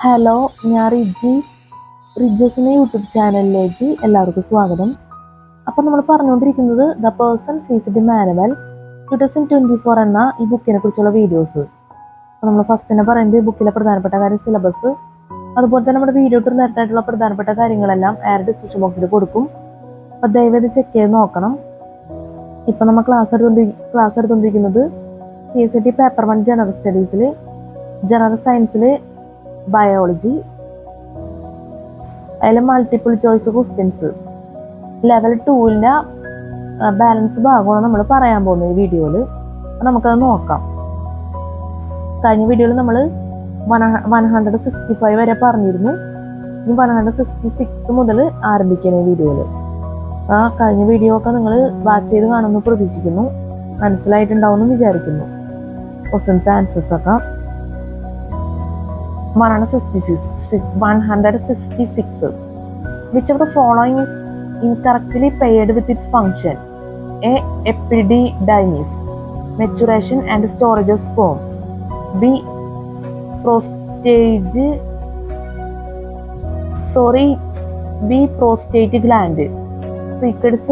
Hello, ഞാൻ റിജസിൻ്റെ YouTube ചാനലിലേക്ക് എല്ലാവർക്കും സ്വാഗതം. അപ്പോൾ നമ്മൾ പറഞ്ഞുകൊണ്ടിരിക്കുന്നത് ദ പേഴ്സൺ സീസ് ദി മാനുവൽ 2024 എന്ന ഈ ബുക്കിനെ കുറിച്ചുള്ള വീഡിയോസ്. അപ്പോൾ നമ്മൾ ഫസ്റ്റ് തന്നെ പറയുന്നത് ഈ ബുക്കിലെ പ്രധാനപ്പെട്ട കാര്യം, സിലബസ്, അതുപോലെ തന്നെ നമ്മുടെ വീഡിയോ റിലേറ്റഡ് ആയിട്ടുള്ള പ്രധാനപ്പെട്ട കാര്യങ്ങളെല്ലാം ഡിസ്ക്രിപ്ഷൻ ബോക്സിൽ കൊടുക്കും. അപ്പോൾ ദയവേത് ചെക്ക് ചെയ്ത് നോക്കണം. ഇപ്പോൾ നമ്മൾ ക്ലാസ് എടുത്തുകൊണ്ടിരിക്കുന്നത് CSIT പേപ്പർ 1 ജനറൽ സ്റ്റഡീസിൽ, ജനറൽ സയൻസിൽ ബയോളജി, അതിൽ മൾട്ടിപ്പിൾ ചോയ്സ് ക്വസ്റ്റ്യൻസ് ലെവൽ 2ൻ്റെ ബാലൻസ് ഭാഗമാണ് നമ്മൾ പറയാൻ പോകുന്നത് ഈ വീഡിയോയിൽ. നമുക്കത് നോക്കാം. കഴിഞ്ഞ വീഡിയോയിൽ നമ്മൾ 165 വരെ പറഞ്ഞിരുന്നു. ഇനി 166 മുതൽ ആരംഭിക്കണം ഈ വീഡിയോയിൽ. കഴിഞ്ഞ വീഡിയോ ഒക്കെ നിങ്ങൾ വാച്ച് ചെയ്ത് കാണുമെന്ന് പ്രതീക്ഷിക്കുന്നു. മനസ്സിലായിട്ടുണ്ടാവുമെന്ന് വിചാരിക്കുന്നു. ക്വസ്റ്റ്യൻസ് ആൻസേഴ്സ് ഒക്കെ 166. Which of the following is incorrectly paired with its function? A. Epididymis, maturation and storage of sperm. B. Prostate gland. Secretes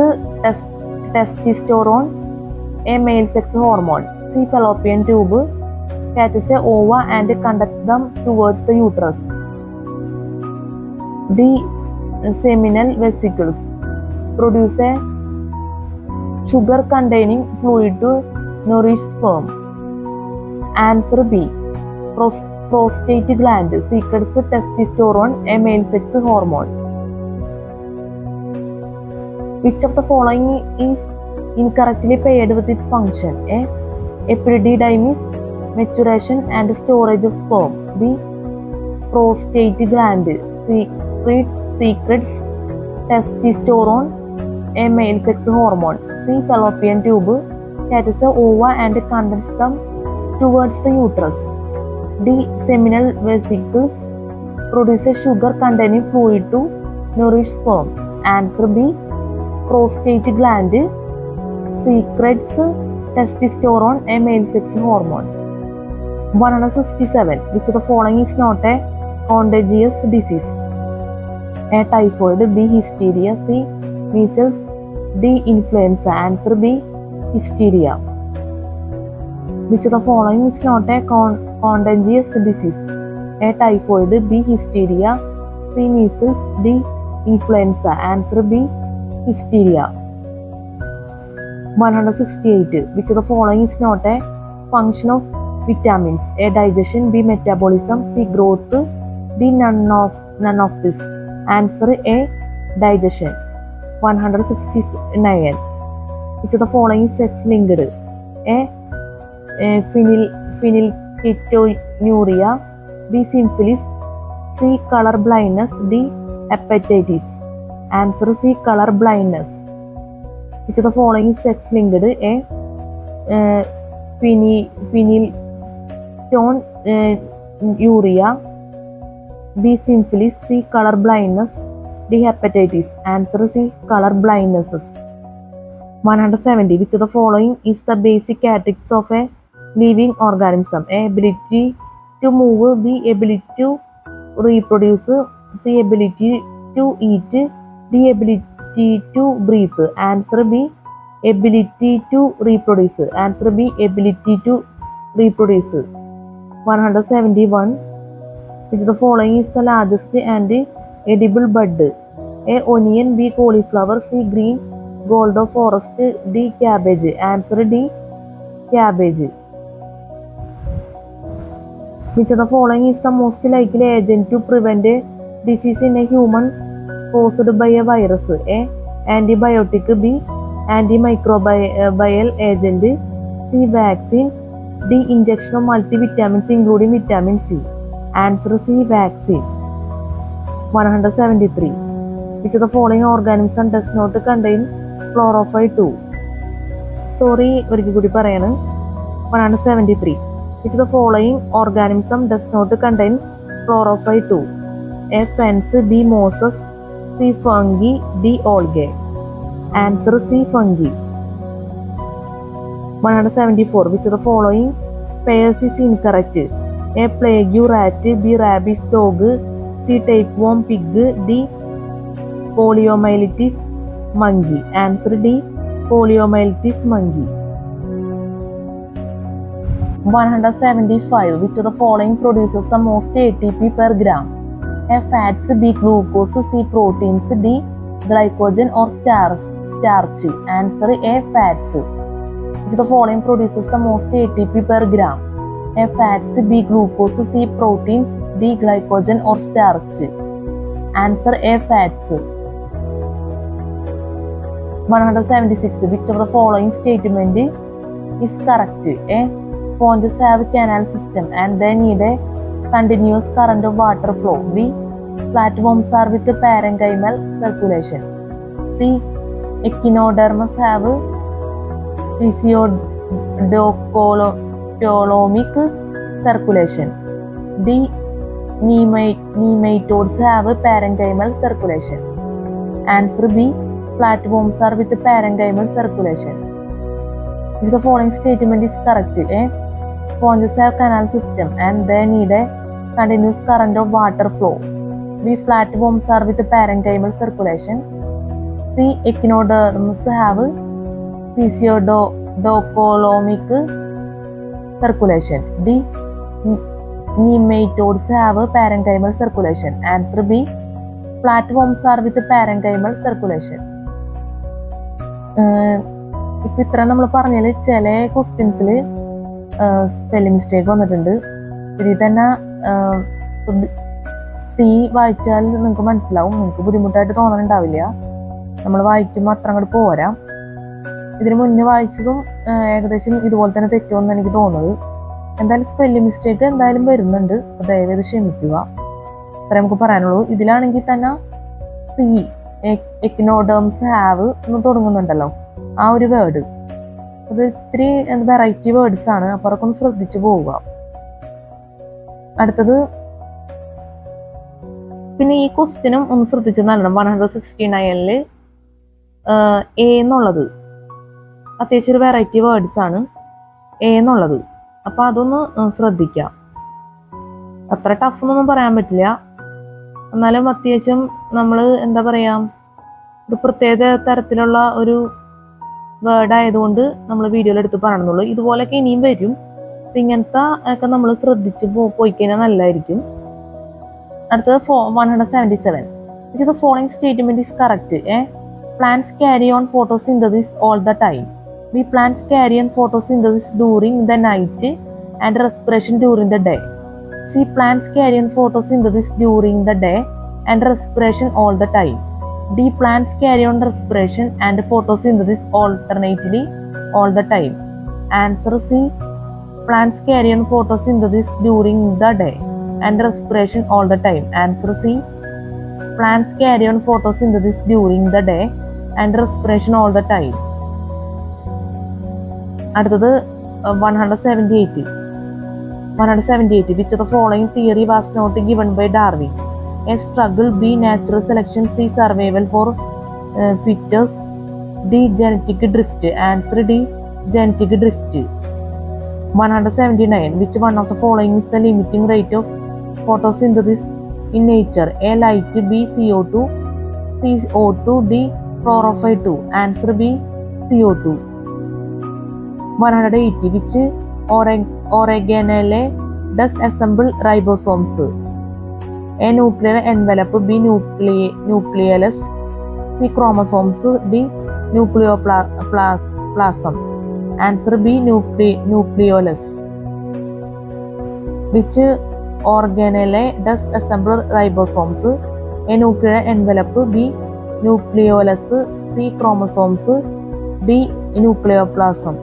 testosterone, a male sex hormone. C. Fallopian tube catches a ova and conducts them towards the uterus. D. Seminal vesicles produce a sugar-containing fluid to nourish sperm. Answer B. Prostate gland secretes testosterone, a male sex hormone. Which of the following is incorrectly paired with its function? A. Epididymis, maturation and storage of sperm. B. Prostate gland secretes testosterone, a male sex hormone. C. Fallopian tube catches a ova and conducts them towards the uterus. D. Seminal vesicles produce a sugar-containing fluid to nourish sperm. Answer B. Prostate gland secretes testosterone, a male sex hormone. 167. Which of the following is not a contagious disease? A. Typhoid. B. Hysteria. C. Measles. D. Influenza. Answer B. Hysteria. Which of the following is not a contagious disease? A. Typhoid. B. Hysteria. C. Measles. D. Influenza. Answer B. Hysteria. 168. Which of the following is not a function of vitamins? A. Digestion. B. Metabolism. C. Growth. D. None of this. Answer A. Digestion. 169. Which of the following is sex-linked? A. Phenylketonuria. B. Syphilis. C. Color blindness. D. Hepatitis. Answer C. Color blindness. Which of the following is sex-linked? A. Phenylketonuria. B. Syphilis. C. Color blindness. D. Hepatitis. Answer C. Color blindnesses. 170. Which of the following is the basic characteristics of a living organism? A. Ability to move. B. Ability to reproduce. C. Ability to eat. D. Ability to breathe. Answer B. Ability to reproduce. Answer B. Ability to reproduce. 171. Which of the following is the largest and edible bud? A. Onion. B. Cauliflower. C. Green gold of forest. D. Cabbage. Answer D. Cabbage. Which of the following is the most likely agent to prevent a disease in a human caused by a virus? A. Antibiotic. B. Antimicrobial agent. C. Vaccine. D. Injection of multivitamins including vitamin C. Answer C. Vaccine. 173. Which of the following organism does not contain chlorophyll 2? Sorry, ഒരിക്കൽ കൂടി പറയാണ്. 173. Which of the following organism does not contain chlorophyll 2? A. Ferns. B. mosses. C. fungi. D. algae. Answer C. fungi. 174. Which of the following pairs is incorrect? A plague rat, B rabies dog, C tapeworm pig, D poliomyelitis monkey. Answer D poliomyelitis monkey. 175. Which of the following produces the most ATP per gram? A fats, B glucose, C proteins, D glycogen or starch. Answer A fats. Which of the following produces the most ATP per gram? A fats, B glucose, C proteins, D glycogen or starch. Answer A fats. 176. Which of the following statement is correct? A sponges have canal system and they need a continuous current of water flow. B flatworms are with parenchymal circulation. C echinoderms have physiodactylomic circulation. D nematodes have parenchymal circulation. Answer B flatworms are with parenchymal circulation. Which the following statement is correct? A sponges have canal system and they need a continuous current of water flow. B flatworms are with parenchymal circulation. C echinoderms have physiodactylomic circulation. D nematodes have parenchymal circulation. Answer B flatworms are with parenchymal circulation. ഇപ്പം ഇത്ര നമ്മൾ പറഞ്ഞാൽ ചില ക്വസ്റ്റ്യൻസിൽ spelling mistake വന്നിട്ടുണ്ട്. ഇതിൽ തന്നെ C വായിച്ചാൽ നിങ്ങൾക്ക് മനസ്സിലാവും, നിങ്ങൾക്ക് ബുദ്ധിമുട്ടായിട്ട് തോന്നാനുണ്ടാവില്ല. നമ്മൾ വായിക്കുമ്പോൾ അത്ര അങ്ങോട്ട് പോരാ. ഇതിന് മുന്നേ വായിച്ചതും ഏകദേശം ഇതുപോലെ തന്നെ തെറ്റുമെന്ന് എനിക്ക് തോന്നുന്നത്. എന്തായാലും സ്പെല്ലിംഗ് മിസ്റ്റേക്ക് എന്തായാലും വരുന്നുണ്ട്, ദയവേത് ക്ഷമിക്കുക. അത്ര നമുക്ക് പറയാനുള്ളൂ. ഇതിലാണെങ്കിൽ തന്നെ സി എക്നോഡേംസ് ഹാവ് എന്ന് തുടങ്ങുന്നുണ്ടല്ലോ, ആ ഒരു വേർഡ് അത് ഇത്തിരി വെറൈറ്റി വേർഡ്സ് ആണ്. അപ്പോൾ അതൊക്കെ ഒന്ന് ശ്രദ്ധിച്ചു പോവുക. അടുത്തത് പിന്നെ ഈ ക്വസ്റ്റ്യനും ഒന്ന് ശ്രദ്ധിച്ച് നൽകണം. 169 എ എന്നുള്ളത് അത്യാവശ്യം ഒരു വെറൈറ്റി വേർഡ്സ് ആണ് എ എന്നുള്ളത്. അപ്പൊ അതൊന്ന് ശ്രദ്ധിക്കാം. അത്ര ടഫ് എന്നൊന്നും പറയാൻ പറ്റില്ല, എന്നാലും അത്യാവശ്യം നമ്മൾ എന്താ പറയാ ഒരു പ്രത്യേക തരത്തിലുള്ള ഒരു വേർഡ് ആയതുകൊണ്ട് നമ്മൾ വീഡിയോയിൽ എടുത്ത് പറയണമെന്നുള്ളൂ. ഇതുപോലൊക്കെ ഇനിയും വരും. അപ്പൊ ഇങ്ങനത്തെ ഒക്കെ നമ്മൾ ശ്രദ്ധിച്ച് പോയി കഴിഞ്ഞാൽ നല്ലതായിരിക്കും. അടുത്തത് 177. Which of the following statement is correct? A plants carry on photosynthesis all the time. B plants carry on photosynthesis during the night and respiration during the day. C plants carry on photosynthesis during the day and respiration all the time. D plants carry on respiration and photosynthesis alternately all the time. Answer C plants carry on photosynthesis during the day and respiration all the time. Answer C plants carry on photosynthesis during the day and respiration all the time. അടുത്തത് 178. Which of the following theory was not given by Darwin? A struggle, B natural selection, C survival for fittest, D genetic drift. Answer D genetic drift. 179. Which one of the following is the limiting rate of photosynthesis in nature? A light, B CO2, C O2, D chlorophyll 2. Answer B CO2. 180. Which organelle does assemble ribosomes? A nuclear envelope, B nucleolus, C chromosomes, D nucleoplasm. Answer B nucleolus. Which organelle does assemble ribosomes? A nuclear envelope, B nucleolus, C chromosomes, D nucleoplasm.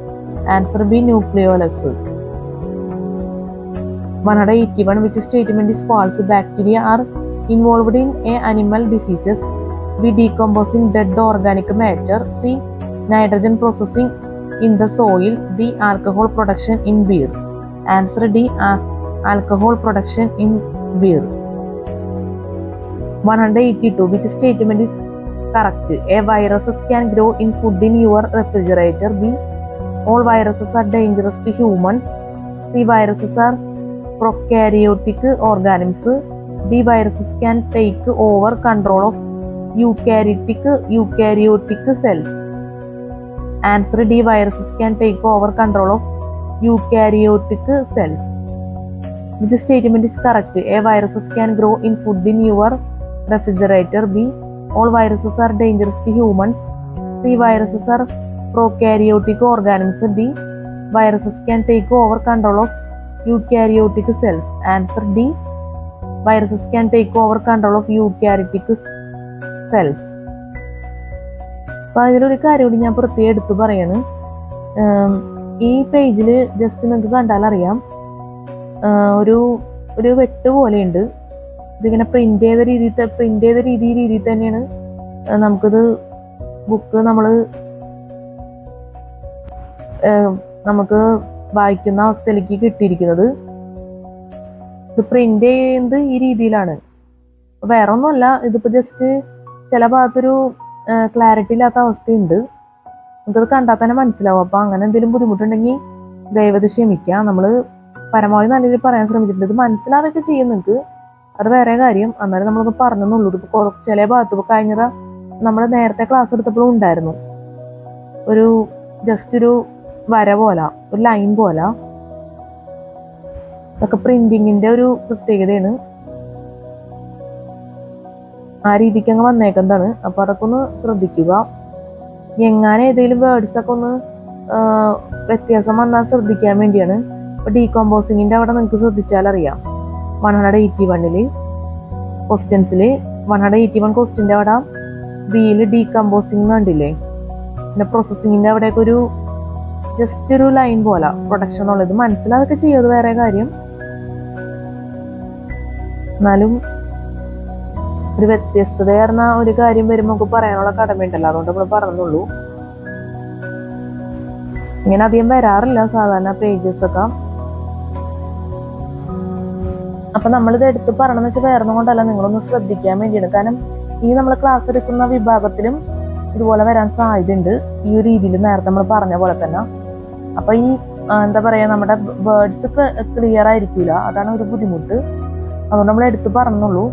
Answer B nucleolus. 181. Which statement is false? Bacteria are involved in A animal diseases, B decomposing dead organic matter, C nitrogen processing in the soil, D alcohol production in beer. Answer D alcohol production in beer. 182. Which statement is correct? A viruses can grow in food in your refrigerator. B all viruses are dangerous to humans. C viruses are prokaryotic organisms. The viruses can take over control of eukaryotic cells. Answer D. Viruses can take over control of eukaryotic cells. Which statement is correct? A. Viruses can grow in food in your refrigerator. B. All viruses are dangerous to humans. C. Viruses are prokaryotic organisms. D. Viruses can take over control of eukaryotic cells. Answer D. Viruses can take over control of eukaryotic cells. അപ്പോൾ അതിലൊരു കാര്യം കൂടി ഞാൻ പ്രത്യേകം എടുത്തു പറയാണ്. ഈ പേജിൽ ജസ്റ്റ് നിങ്ങൾക്ക് കണ്ടാൽ അറിയാം, ഒരു വെട്ട് പോലെയുണ്ട്. ഇതിങ്ങനെ പ്രിന്റ് ചെയ്ത രീതിയിൽ തന്നെയാണ് നമുക്കിത് ബുക്ക് നമുക്ക് വായിക്കുന്ന അവസ്ഥയിലേക്ക് കിട്ടിയിരിക്കുന്നത്. ഇത് പ്രിന്റ് ചെയ്യുന്നത് ഈ രീതിയിലാണ്. വേറെ ഒന്നുമല്ല, ഇതിപ്പോ ജസ്റ്റ് ചില ഭാഗത്തൊരു ക്ലാരിറ്റി ഇല്ലാത്ത അവസ്ഥയുണ്ട്. നമുക്കത് കണ്ടാൽ തന്നെ മനസ്സിലാവും. അപ്പൊ അങ്ങനെ എന്തെങ്കിലും ബുദ്ധിമുട്ടുണ്ടെങ്കിൽ ദയവത് ക്ഷമിക്കുക. നമ്മൾ പരമാവധി നല്ല രീതിയിൽ പറയാൻ ശ്രമിച്ചിട്ടുണ്ട്. ഇത് മനസ്സിലാവുകയൊക്കെ ചെയ്യും നിങ്ങൾക്ക്, അത് വേറെ കാര്യം. അന്നേരം നമ്മളൊന്ന് പറഞ്ഞെന്നുള്ളൂ. ഇതിപ്പോ ചില ഭാഗത്ത് ഇപ്പൊ കഴിഞ്ഞ നമ്മൾ നേരത്തെ ക്ലാസ് എടുത്തപ്പോഴും ഉണ്ടായിരുന്നു ഒരു ജസ്റ്റ് ഒരു വര പോലെ, ഒരു ലൈൻ പോലെ. അതൊക്കെ പ്രിന്റിങ്ങിന്റെ ഒരു പ്രത്യേകതയാണ്. ആ രീതിക്ക് അങ്ങ് വന്നേക്കുന്നതാണ്. അപ്പൊ അതൊക്കെ ഒന്ന് ശ്രദ്ധിക്കുക. എങ്ങനെ ഏതെങ്കിലും വേർഡ്സ് ഒക്കെ ഒന്ന് വ്യത്യാസം വന്നാൽ ശ്രദ്ധിക്കാൻ വേണ്ടിയാണ്. ഇപ്പൊ ഡീകമ്പോസിങ്ങിന്റെ അവിടെ നിങ്ങൾക്ക് ശ്രദ്ധിച്ചാൽ അറിയാം, 181 ക്വസ്റ്റ്യൻസിൽ 181 ക്വസ്റ്റ്യൻ്റെ അവിടെ ബിയിൽ ഡീകമ്പോസിങ് കണ്ടില്ലേ. പിന്നെ പ്രോസസ്സിങ്ങിന്റെ അവിടെയൊക്കെ ഒരു ജസ്റ്റ് ഒരു ലൈൻ പോലെ പ്രൊഡക്ഷൻ ഉള്ളത് മനസ്സിലാതൊക്കെ ചെയ്യും, അത് വേറെ കാര്യം. എന്നാലും ഒരു വ്യത്യസ്തതയാർന്ന ഒരു കാര്യം വരുമ്പോൾ നമുക്ക് പറയാനുള്ള കടമയുണ്ടല്ലോ, അതുകൊണ്ട് നമ്മൾ പറഞ്ഞുള്ളൂ. ഇങ്ങനെ അധികം വരാറില്ല സാധാരണ പേജസ് ഒക്കെ. അപ്പൊ നമ്മളിത് എടുത്ത് പറയണമെന്ന് വെച്ചാൽ വേറൊന്നും കൊണ്ടല്ല, നിങ്ങളൊന്ന് ശ്രദ്ധിക്കാൻ വേണ്ടിയാണ്. കാരണം ഈ നമ്മൾ ക്ലാസ് എടുക്കുന്ന വിഭാഗത്തിലും ഇതുപോലെ വരാൻ സാധ്യതയുണ്ട്, ഈ ഒരു രീതിയിൽ നേരത്തെ നമ്മൾ പറഞ്ഞ പോലെ തന്നെ. അപ്പൊ ഈ എന്താ പറയാ, നമ്മുടെ വേർഡ്സ് ക്ലിയർ ആയിരിക്കൂല, അതാണ് ഒരു ബുദ്ധിമുട്ട്. അതുകൊണ്ട് നമ്മൾ എടുത്ത് പറഞ്ഞുള്ളൂ,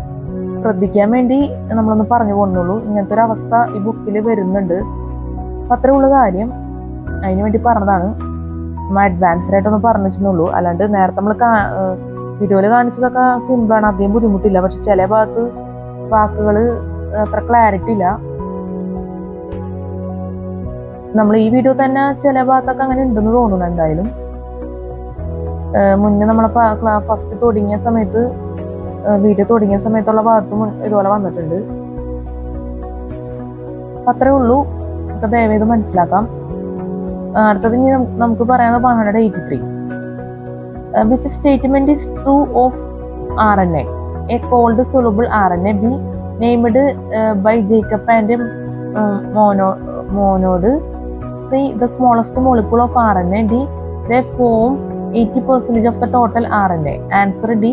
ശ്രദ്ധിക്കാൻ വേണ്ടി നമ്മളൊന്ന് പറഞ്ഞു പോകുന്നുള്ളൂ. ഇങ്ങനത്തെ ഒരു അവസ്ഥ ഈ ബുക്കിൽ വരുന്നുണ്ട്. അപ്പൊ അത്രേ ഉള്ള കാര്യം, അതിന് വേണ്ടി പറഞ്ഞതാണ്. നമ്മൾ അഡ്വാൻസ്ഡ് ആയിട്ടൊന്ന് പറഞ്ഞു വെച്ചെന്നുള്ളൂ. അല്ലാണ്ട് നേരത്തെ നമ്മൾ വീഡിയോയിൽ കാണിച്ചതൊക്കെ സിമ്പിളാണ്, അധികം ബുദ്ധിമുട്ടില്ല. പക്ഷെ ചില ഭാഗത്ത് വാക്കുകൾ അത്ര ക്ലാരിറ്റി ഇല്ല. നമ്മൾ ഈ വീഡിയോ തന്നെ ചില ഭാഗത്തൊക്കെ അങ്ങനെ ഉണ്ടെന്ന് തോന്നുന്നു. എന്തായാലും മുന്നേ നമ്മളെ ഫസ്റ്റ് തുടങ്ങിയ സമയത്ത്, വീഡിയോ തുടങ്ങിയ സമയത്തുള്ള ഭാഗത്തും ഇതുപോലെ വന്നിട്ടുണ്ട്. അത്രേ ഉള്ളൂ, നമുക്ക് ദയവേത് മനസ്സിലാക്കാം. അടുത്തത് ഇനി നമുക്ക് പറയാനുള്ളത് 183. Which statement is true of RNA? A cold soluble RNA be named by Jacob and Monod. C. The smallest molecule of RNA. D. They form 80% of the total RNA. Answer D.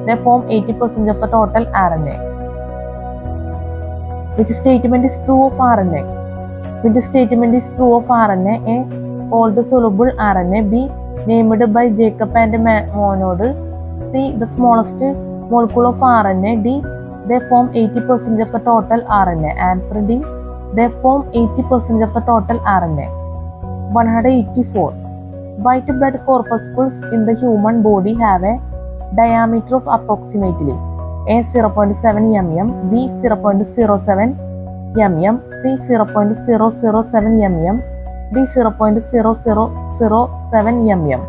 They form 80% of the total RNA. Which statement is true of RNA? Which statement is true of RNA? A. Cold soluble RNA. B. Named by Jacob and Monod. C. The smallest molecule of RNA. D. They form 80% of the total RNA. Answer D. They form 80% of the total RNA. 184. White blood corpuscles in the human body have a diameter of approximately A. 0.7 mm, B. 0.07 mm, C. 0.007 mm, D. 0.0007 mm.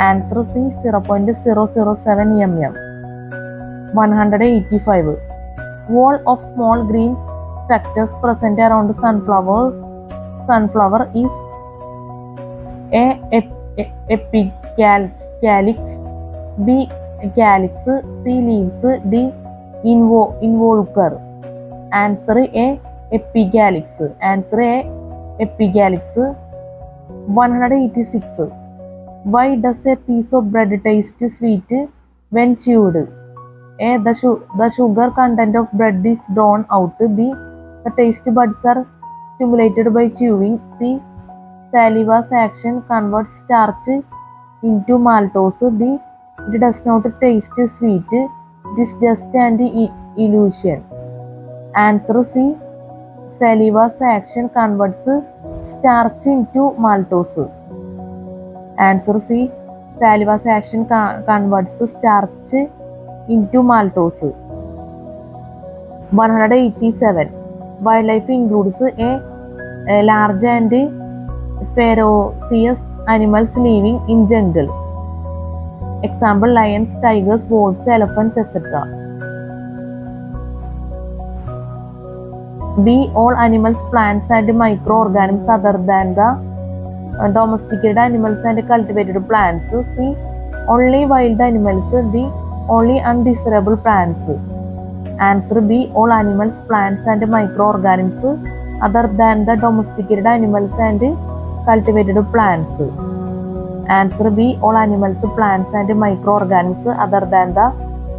Answer C. 0.007 mm. 185. Wall of small green structures present around sunflower is A. Epicalyx, B. Calyx, C. Leaves, D. Involucre. Answer A. Epicalyx. Answer A. Epicalyx. 186. Why does a piece of bread taste sweet when chewed? A. The sugar content of bread is drawn out. B. The taste buds are stimulated by chewing. C. Saliva's action converts starch into maltose. D. It does not taste sweet. It is just an illusion. Answer C. Saliva's action converts starch into maltose. Answer C. Saliva's action converts starch into maltose. 187. Wildlife includes a large and ferocious animals living in jungle. Example: lions, tigers, wolves, elephants, etc. B. All animals, plants and microorganisms other than the domesticated animals and cultivated plants. C. Only wild animals. D. Only undesirable plants. Answer B. All animals, plants and microorganisms other than the domesticated animals and cultivated plants. Answer B. All animals, plants and microorganisms other than the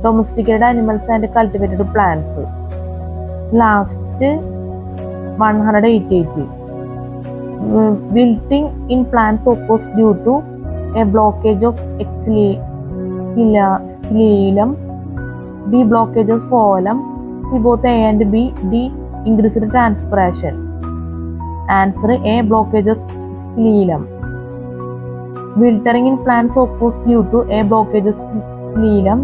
domesticated animals and cultivated plants. Last 188. Wilting in plants occurs due to a blockage of xylem. B. Blockage of phloem. C. Both A and B. D. Increased transpiration. Answer A. Blockage of xylem. Wilting in plants occurs due to a blockage of xylem.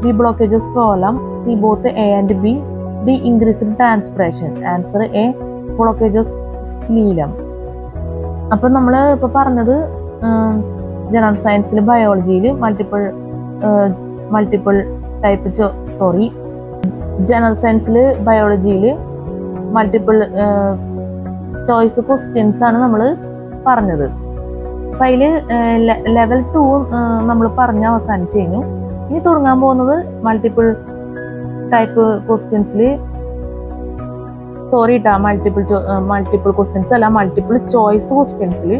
B. Blockage of phloem. C. Both A and B. D. Increased transpiration. Answer A. Blockage of xylem. അപ്പം നമ്മൾ ഇപ്പോൾ പറഞ്ഞത് general സയൻസിൽ ബയോളജിയിൽ multiple type general സയൻസിൽ ബയോളജിയിൽ multiple choice questions ആണ് നമ്മൾ പറഞ്ഞത്. അപ്പം അതിൽ ലെവൽ 2 നമ്മൾ പറഞ്ഞ് അവസാനിച്ച് കഴിഞ്ഞു. ഇനി തുടങ്ങാൻ പോകുന്നത് മൾട്ടിപ്പിൾ ടൈപ്പ് ക്വസ്റ്റ്യൻസിൽ മൾട്ടിപ്പിൾ ക്വസ്റ്റ്യൻസ് അല്ല, മൾട്ടിപ്പിൾ ചോയ്സ് ക്വസ്റ്റ്യൻസിൽ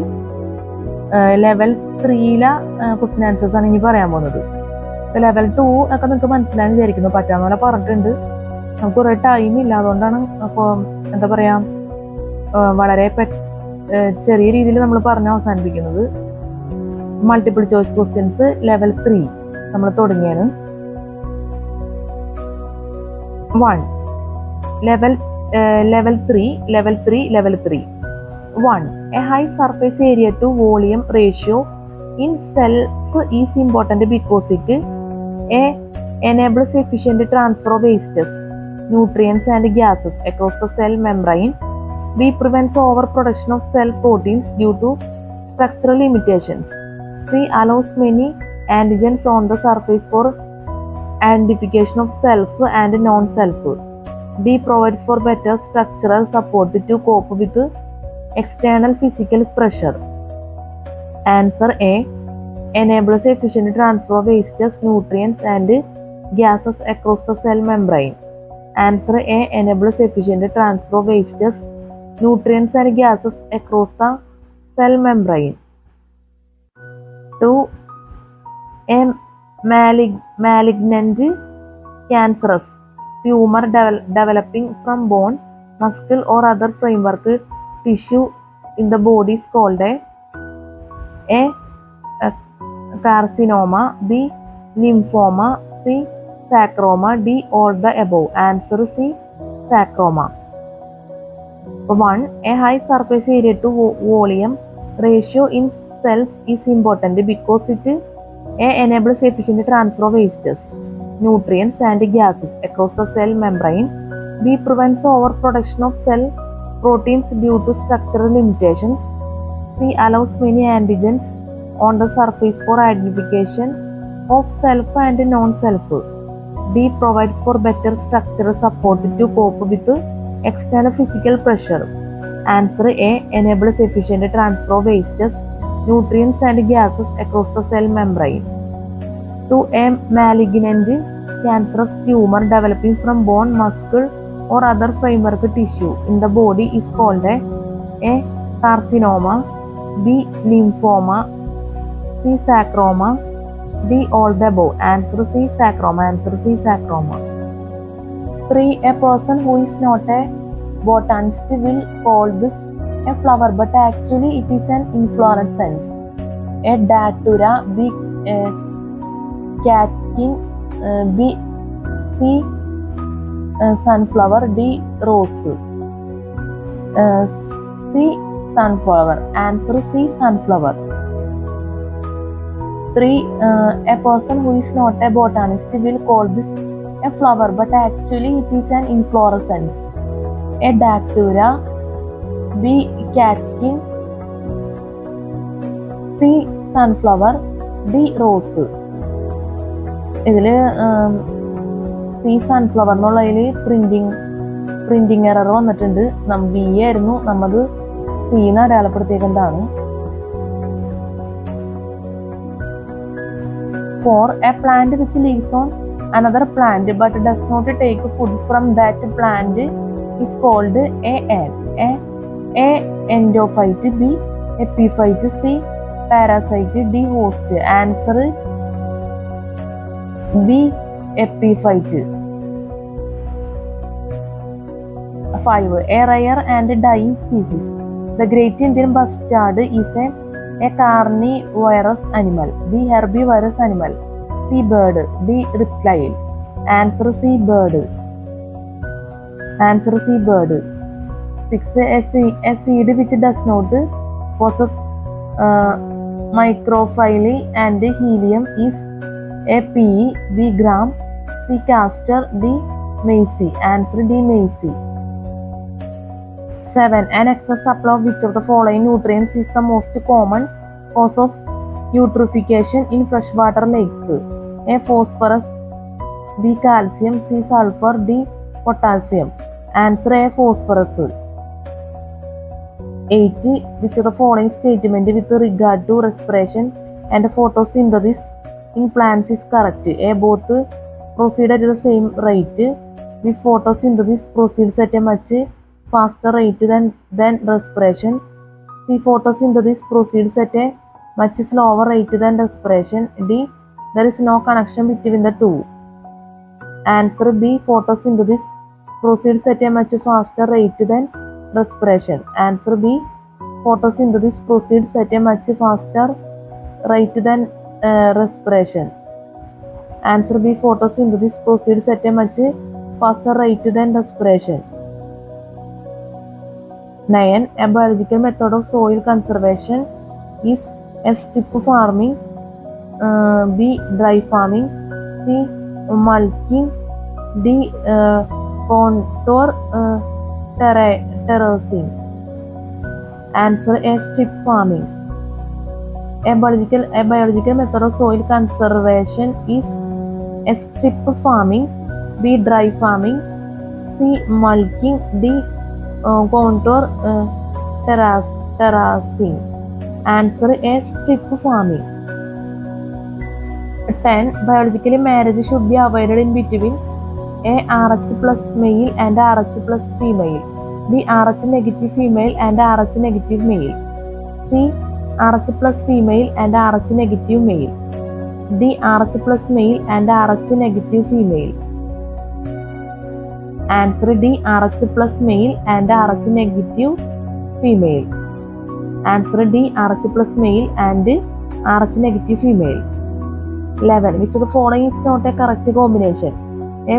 ലെവൽ 3 ക്വസ്റ്റ്യൻ ആൻസേഴ്സ് ആണ് ഇനി പറയാൻ പോകുന്നത്. ലെവൽ 2 ഒക്കെ നിങ്ങൾക്ക് മനസ്സിലായെന്ന് വിചാരിക്കുന്നു. പറ്റാവുന്ന പോലെ പറഞ്ഞിട്ടുണ്ട്. നമുക്ക് കുറേ ടൈം ഇല്ല, അതുകൊണ്ടാണ് അപ്പോൾ എന്താ പറയാ വളരെ ചെറിയ രീതിയിൽ നമ്മൾ പറഞ്ഞ് അവസാനിപ്പിക്കുന്നത്. മൾട്ടിപ്പിൾ ചോയ്സ് ക്വസ്റ്റ്യൻസ് ലെവൽ 3 നമ്മൾ തുടങ്ങിയാണ്. 1. Level 3. 1. A high surface area to volume ratio in cells is important because it A. Enables efficient transfer of wastes, nutrients and gases across the cell membrane. B. Prevents overproduction of cell proteins due to structural limitations. C. Allows many antigens on the surface for identification of self and non-self. D. Provides for better structural support to cope with external physical pressure. Answer A. Enables efficient transfer of wastes, nutrients and gases across the cell membrane. Answer A. Enables efficient transfer of wastes, nutrients and gases across the cell membrane. 2. A malignant cancerous tumor developing from bone, muscle or other framework tissue in the body is called A. Carcinoma. B. Lymphoma. C. Sarcoma. D. All the above. Answer C. Sarcoma. 1. A high surface area to volume ratio in cells is important because it A. Enables efficient transfer of wastes, nutrients and gases across the cell membrane. B. Prevents overproduction of cell proteins due to structural limitations. C. Allows many antigens on the surface for identification of self and non-self. D. Provides for better structural support to cope with external physical pressure. Answer A. Enables efficient transfer of wastes, nutrients and gases across the cell membrane. 2. A malignant cancerous tumor developing from bone, muscle or other framework tissue in the body is called A. Carcinoma. B. Lymphoma. C. Sarcoma. D. All the above. Answer C. Sarcoma. 3. A person who is not a botanist will call this a flower, but actually it is an inflorescence. A datura. B. catkin, B. C. Sunflower, D. Rose. C. Sunflower. Answer C. Sunflower. 3. A person who is not a botanist will call this a flower, but actually it is an inflorescence. A. Datura, B. Catkin, C. Sunflower, D. Rose. ഇതിൽ C sunflower എന്നുള്ളതിൽ printing error വന്നിട്ടുണ്ട്. B ആയിരുന്നു, നമ്മത് സീന്ന് അടയാളപ്പെടുത്തിയേക്കുന്നതാണ്. 4. A plant which lives on another plant but does not take food from that plant is called A. Endophyte, B. Epiphyte, C. Parasite, D. Host. Answer B. Epiphyte. 5. A rare and dying species. The Great Indian Bustard is a carnivorous animal, B. herbivorous animal, C. bird, D. reptile. Answer C. bird. Answer C. bird. 6. A seed which does not possess microphyly and helium is A. pea, B. gram, C. castor, D. macy. Answer D. macy. 7. An excess supply of which of the following nutrients is the most common cause of eutrophication in freshwater lakes? A. phosphorus, B. calcium, C. sulfur, D. potassium. Answer A. phosphorus. 8. Which of the following statement with regard to respiration and photosynthesis in plants is correct? A. both proceed at the same rate, B. photosynthesis proceeds at a much faster rate than respiration, C. photosynthesis proceeds at a much slower rate than respiration, D. there is no connection between the two. Answer B. photosynthesis proceeds at a much faster rate than respiration. Answer B. photosynthesis proceeds at a much faster rate than respiration. Answer B. photosynthesis proceeds at a much faster rate than respiration. 9. A biological method of soil conservation is A. strip farming, B. dry farming, C. mulching, D. contour terracing. Answer A. strip farming. A biological method of soil conservation is A. strip farming, B. dry farming, C. mulching, D. contour terracing. Answer A. strip farming. 10. Biologically, marriage should be avoided in between A. Rh plus male and Rh plus female, B. Rh negative female and Rh negative male, C. Rh plus female and Rh negative male, D. Rh plus male and Rh negative female. Answer D. Rh plus male and Rh negative female. Answer D. Rh plus male and Rh negative female. 11. Which of the following is not a correct combination? A.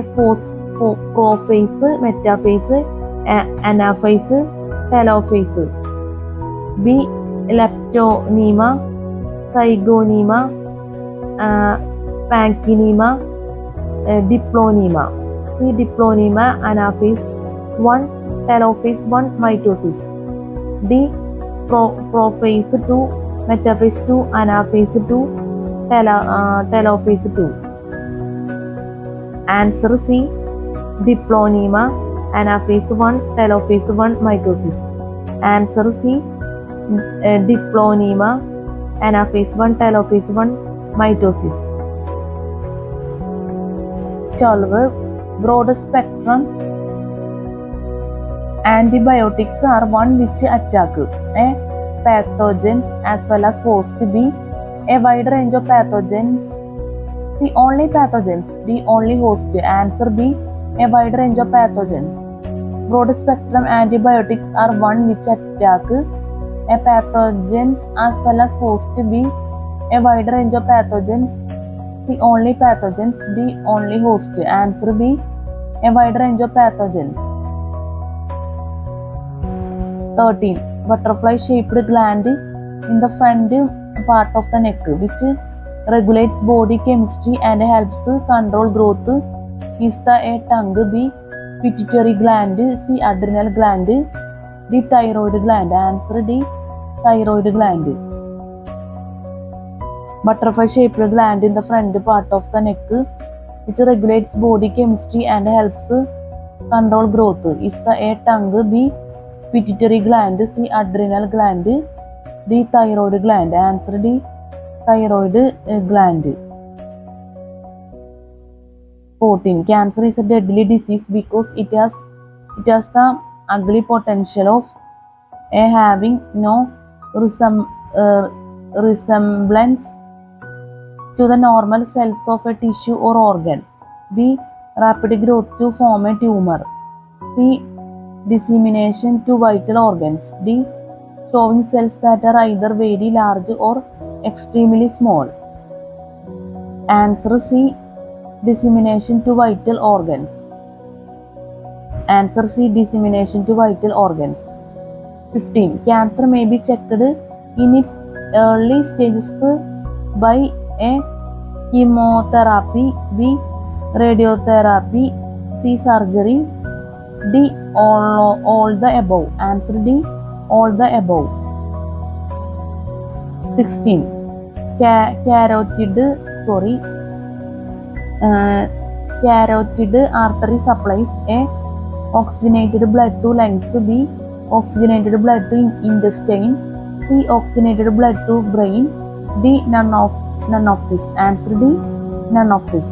prophase, metaphase, anaphase, telophase, B. leptonema, zygonema, panchyema, diplonema, C. diplonema, anaphase 1, telophase 1, mitosis, D. prophase 2, metaphase 2, anaphase 2, telophase 2. Answer C. diplonema, anaphase 1, telophase 1, mitosis. Answer C. diplonema, anaphase 1, telophase 1, mitosis. 12. Broad spectrum antibiotics are one which attack A. pathogens as well as host, B. a wide range of pathogens, C. only pathogens, D. only host. Answer B. a wide range of pathogens. Broad spectrum antibiotics are one which attack A. pathogens as well as host, B. a wide range of pathogens, C. Only pathogens. D. Only host. Answer B. A wide range of pathogens. 13. Butterfly-shaped gland in the front part of the neck, which regulates body chemistry and helps control growth, is the A. Tongue. B. Pituitary gland. C. Adrenal gland. D. Thyroid gland. Answer D. Thyroid gland. Butterfly-shaped gland in the front part of the neck, which regulates body chemistry and helps control growth, is the A. Tongue. B. Pituitary gland. C. Adrenal gland. D. Thyroid gland. Answer D. Thyroid gland. 14. Cancer is a deadly disease because it has the ugly potential of A. Having no resemblance to the normal cells of a tissue or organ. B. Rapid growth to form a tumor. C. Dissemination to vital organs. D. Showing cells that are either very large or extremely small. Answer C. Dissemination to vital organs. Answer C. Dissemination to vital organs. 15. Cancer may be checked in its early stages by A. Chemotherapy. B. Radiotherapy. C. Surgery. D. All the above. Answer D. All the above. 16. Carotid artery supplies A. Oxygenated blood to lungs. B. Oxygenated blood to intestine. C. Oxygenated blood to brain. D. None of this. Answer D. None of this.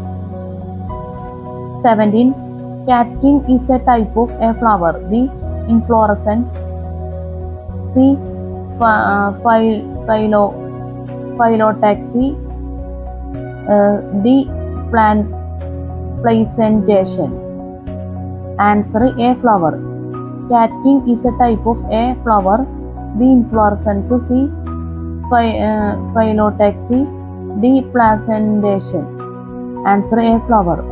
17. Catkin is a type of a flower. B. Inflorescence. C. Phyllotaxy. D. Placentation. Answer A. Flower. Catkin is a type of a flower. B. Inflorescence. C. Phyllotaxy. D. Placentation. Answer A. Flower.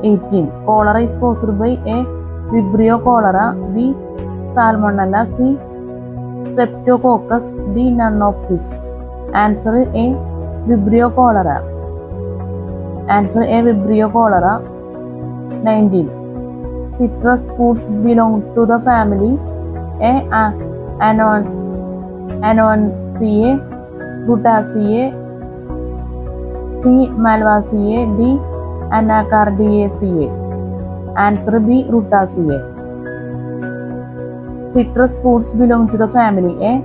18. Cholera is caused by A. Vibrio cholera. B. Salmonella. C. Streptococcus. D. None of this. Answer A. Vibrio cholera. Answer A. Vibrio cholera. 19. Citrus fruits belong to the family A. Anonaceae, Rutaceae. C. Malvaceae. D. Anacardiaceae. Answer B. Rutaceae. Citrus fruits belong to the family A.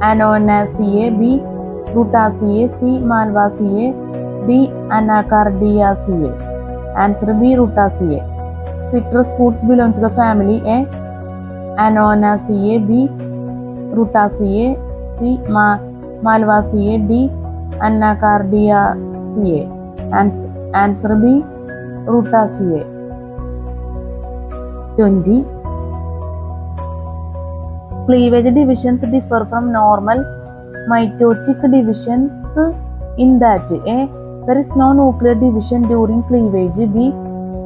Anonaceae. B. Rutaceae. C. Malvaceae. D. Anacardiaceae. Answer B. Rutaceae. Citrus fruits belong to the family A. Anonaceae. B. Rutaceae. C. Malvaceae. D. Anacardiaceae. Answer B. Rutaceae. 20. Cleavage divisions differ from normal mitotic divisions in that A. There is no nuclear division during cleavage. B.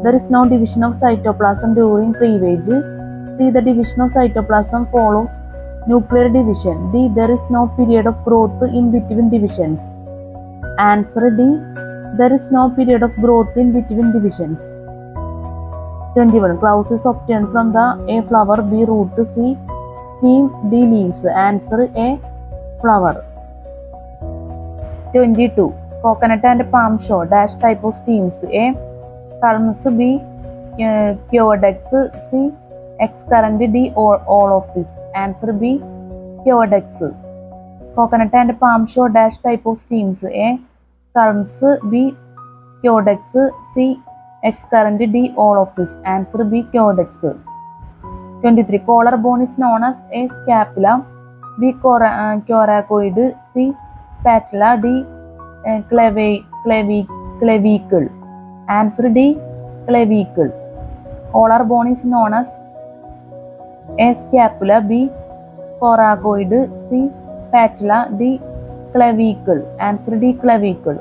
There is no division of cytoplasm during cleavage. C. The division of cytoplasm follows nuclear division. D. There is no period of growth in between divisions. Answer D. There is no period of growth in between divisions. 21. Clouds is obtained from the A. Flower. B. Root. C. Steam. D. Leaves. Answer A. Flower. 22. Coconut and palm show dash type of steams. A. Culms. B. Chiodex. C. Excurrent. D. All of this. Answer B. Chiodex. Coconut and palm show dash type of steams. A. Culms. B. Chiodex. C. Excurrent. D. All of this. Answer B. Chiodex. 23. Collarbone is known as A. Scapula. B. Coracoid. C. Patella. D. Clavicle. Answer D. Clavicle. Collarbone is known as A. Scapula. B. Coracoid. C. Patella. D. clavicle. Answer D, clavicle.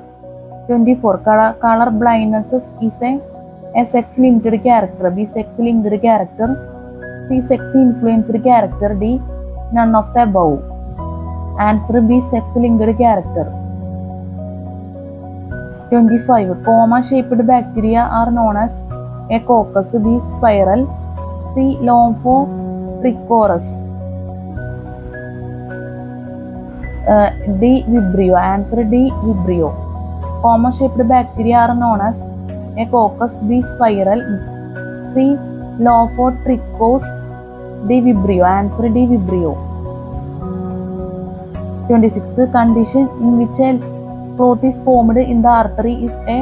24. Color blindness is a sex-linked character. B, sex-linked character. C, sex-influenced character. D, none of the above. Answer B, sex-linked character. 25. Comma-shaped bacteria are known as A, coccus. B, spiral. C, Lymphotrichosis. D, Vibrio. Answer D, Vibrio. Comma-shaped bacteria are known as A, coccus. B, spiral. C, Lymphotrichosis. D, Vibrio. Answer D, Vibrio. 26. Condition in which a clot is formed in the artery is A,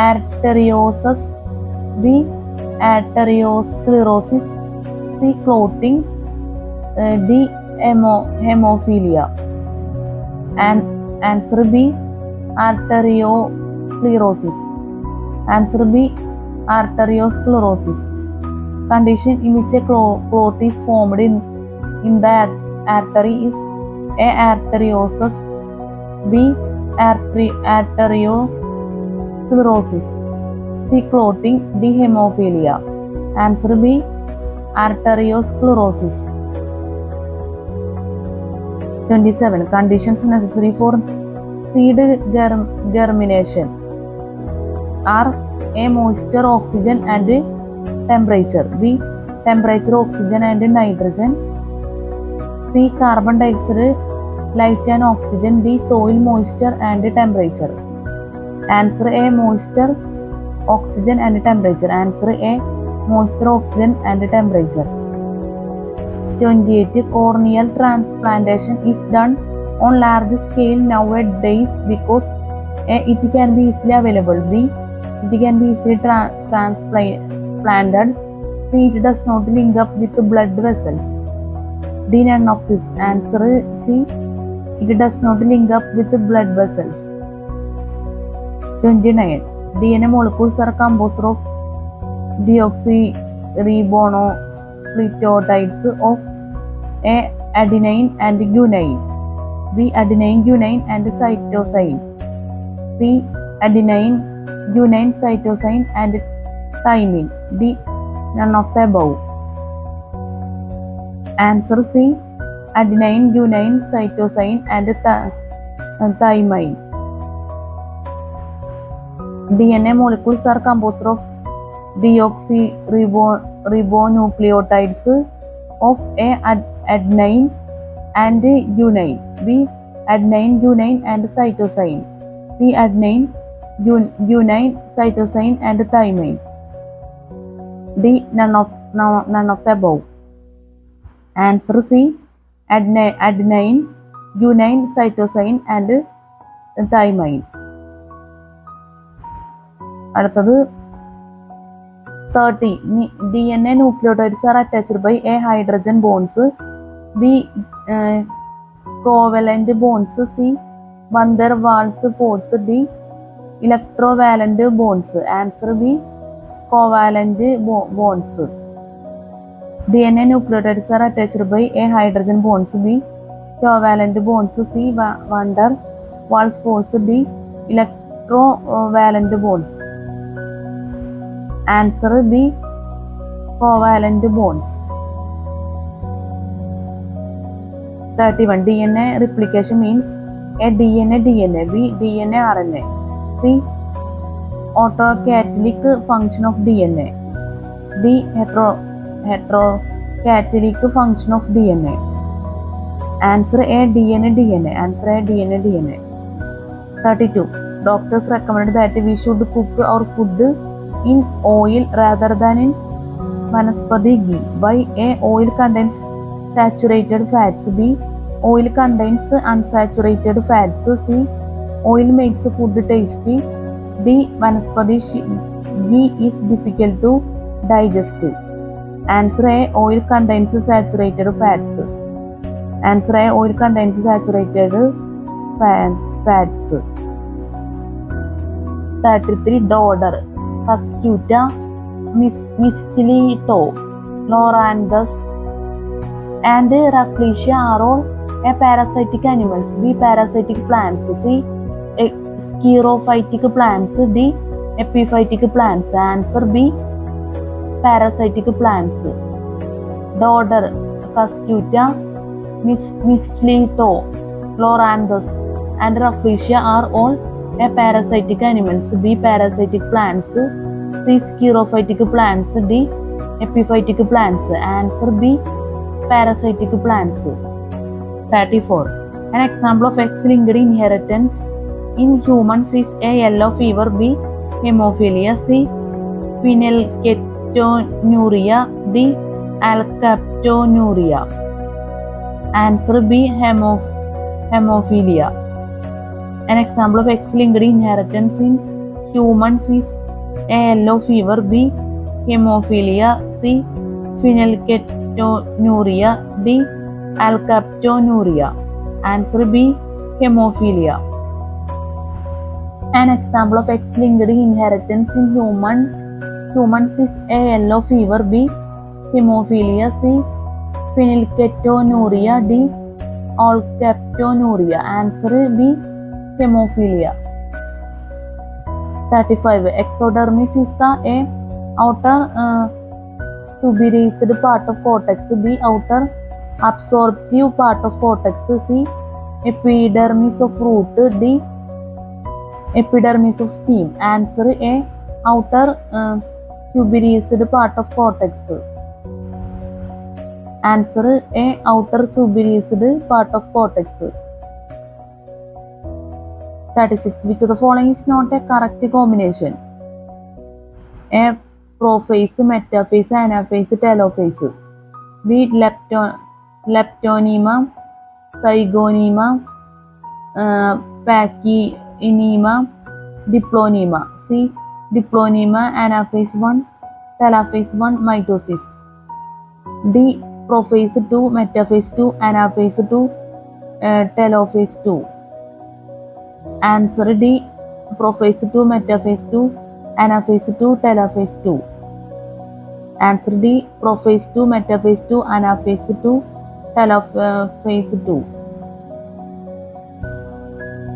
arteriosus. B, arteriosclerosis. C, clotting. D, hemophilia. And answer B, arteriosclerosis. Answer B, arteriosclerosis. Condition in which a clot is formed in the artery is A, arteriosus. B, arteriosclerosis. C, clotting. D, hemophilia. Answer B, arteriosclerosis. 27. Conditions necessary for seed germination are A, moisture, oxygen and temperature. B, temperature, oxygen and nitrogen. C, carbon dioxide, light and oxygen. D, soil moisture and temperature. Answer A, moisture, oxygen and temperature. Answer A, moisture, oxygen and temperature. 28. Corneal transplantation is done on large scale nowadays because A, it can be easily available. B, it can be easily transplanted. C, it does not link up with blood vessels. D, none of this. Answer C, it does not link up with blood vessels. 29. DNA molecules are composed of deoxyribonucleotides of A, adenine and guanine. B, adenine, guanine and cytosine. C, adenine, guanine, cytosine and thymine. D, none of the above. Answer C, adenine, guanine, cytosine and thymine. DNA molecules are composed of deoxyribonucleotides of A, adenine and guanine. B, adenine, guanine and cytosine. C, adenine, guanine, cytosine and thymine. D, none of the above. Answer C, adenine, guanine, cytosine and thymine. അടുത്തത് 30. DNA nucleotides are attached by A, hydrogen bonds. B, covalent bonds. C, van der Waals force. D, electrovalent bonds. Answer B, covalent bonds. DNA nucleotides are attached by A, hydrogen bonds. B, covalent bonds. C, van der Waals force. D, electrovalent bonds. Answer B, covalent bonds. 31. DNA replication means A, DNA, B, DNA, RNA. C, autocatalytic function of DNA. D, heterocatalytic function of DNA. Answer A, DNA. Answer A, DNA. 32. Doctors recommend that we should cook our food in oil rather than in vanaspati ghee. Why? A, oil contains saturated fats. B, oil contains unsaturated fats. C, oil makes food tasty. D, vanaspati ghee is difficult to digest. Answer A, oil contains saturated fats. Answer A, oil contains saturated fats. 33. Dodder, Cuscuta, Mistletoe, Loranthus and Rafflesia are all A. Parasitic animals. B. Parasitic plants. C. Sclerophytic plants. D. Epiphytic plants. Answer B. Parasitic plants. Dodder, Cuscuta, Mistletoe, Loranthus, and Rafflesia are all A. Parasitic animals. B. Parasitic plants. C. Sclerophytic plants. D. Epiphytic plants. Answer B. Parasitic plants. 34. An example of X-linked inheritance in humans is A. Yellow fever. B. Hemophilia. C. Phenylketonuria. D. Alkaptonuria. Answer B. Hemophilia. An example of X-linked inheritance in humans is A. Yellow fever. B. Hemophilia. C. Phenylketonuria. D. Alkaptonuria. Answer B. Hemophilia. An example of X-linked inheritance in humans is A. Yellow fever. B. Hemophilia. C. Phenylketonuria. D. Alkaptonuria. Answer B. Hemophilia. 35. Exodermis is the A. outer tuberous part of cortex. B. outer absorptive part of cortex. C. Epidermis of root. D. Epidermis of stem. Answer A. outer tuberous part of cortex. Answer A. outer tuberous part of cortex. 36. Which of the following is not a correct combination? A. Prophase, metaphase, anaphase, telophase. B. Leptonema, zygonema, pachyonema, diplonema. C. Diplonema, anaphase 1, telophase 1, mitosis. D. Prophase 2, metaphase 2, anaphase 2, telophase 2. Answer D. Prophase 2, metaphase 2, anaphase 2, telophase 2. Answer D. Prophase 2, metaphase 2, anaphase 2, telophase 2.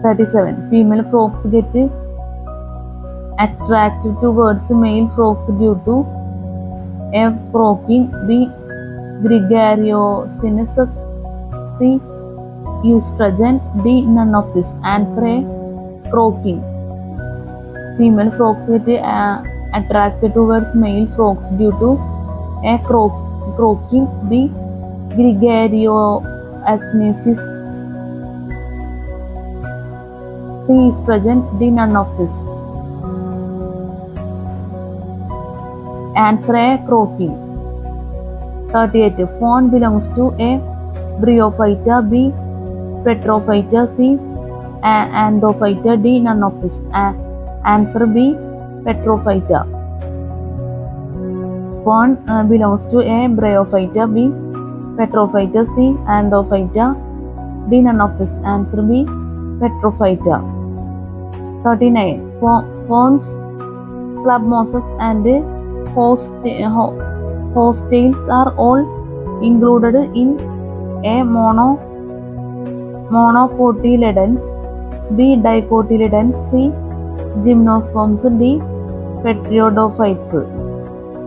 37. Female frogs get attracted towards male frogs due to A. croaking. B. Gregariogenesis. C. Estrogen. D. None of this. Answer A. Croaking. Female frogs get attracted towards male frogs due to A. croaking. B. Gregariogenesis. C. Estrogen. D. None of this. Answer A. croaking. 38. Fawn belongs to A. Bryophyta. B. Petrophyta. C. Anthophyta. D. None of this. Answer B. Petrophyta. Fawn belongs to A. Bryophyta. B. Petrophyta. C. Anthophyta. D. None of this. Answer B. Petrophyta. 39. Fawns, club mosses, and horsetails are all included in A. Monocotyledons. B. Dicotyledons. C. Gymnosperms. D. Pteridophytes.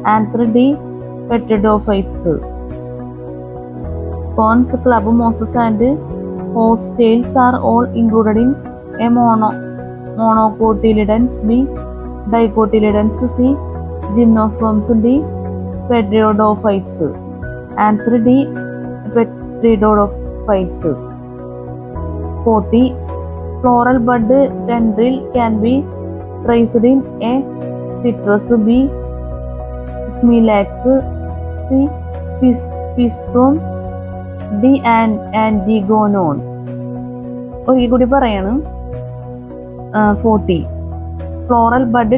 Answer D. Pteridophytes. Fawns, club mosses, and horsetails are all included in A. Monocotyledons. B. Dicotyledons. C. Gymnosperms. D. Pteridophytes. Answer D. Pteridophytes. 40. Floral bud tendril can be traced in A. citrus. B. Smilax. C. Pisum. D. Antigonon. ഒരിക്കൽ കൂടി പറയാണ്. 40. Floral bud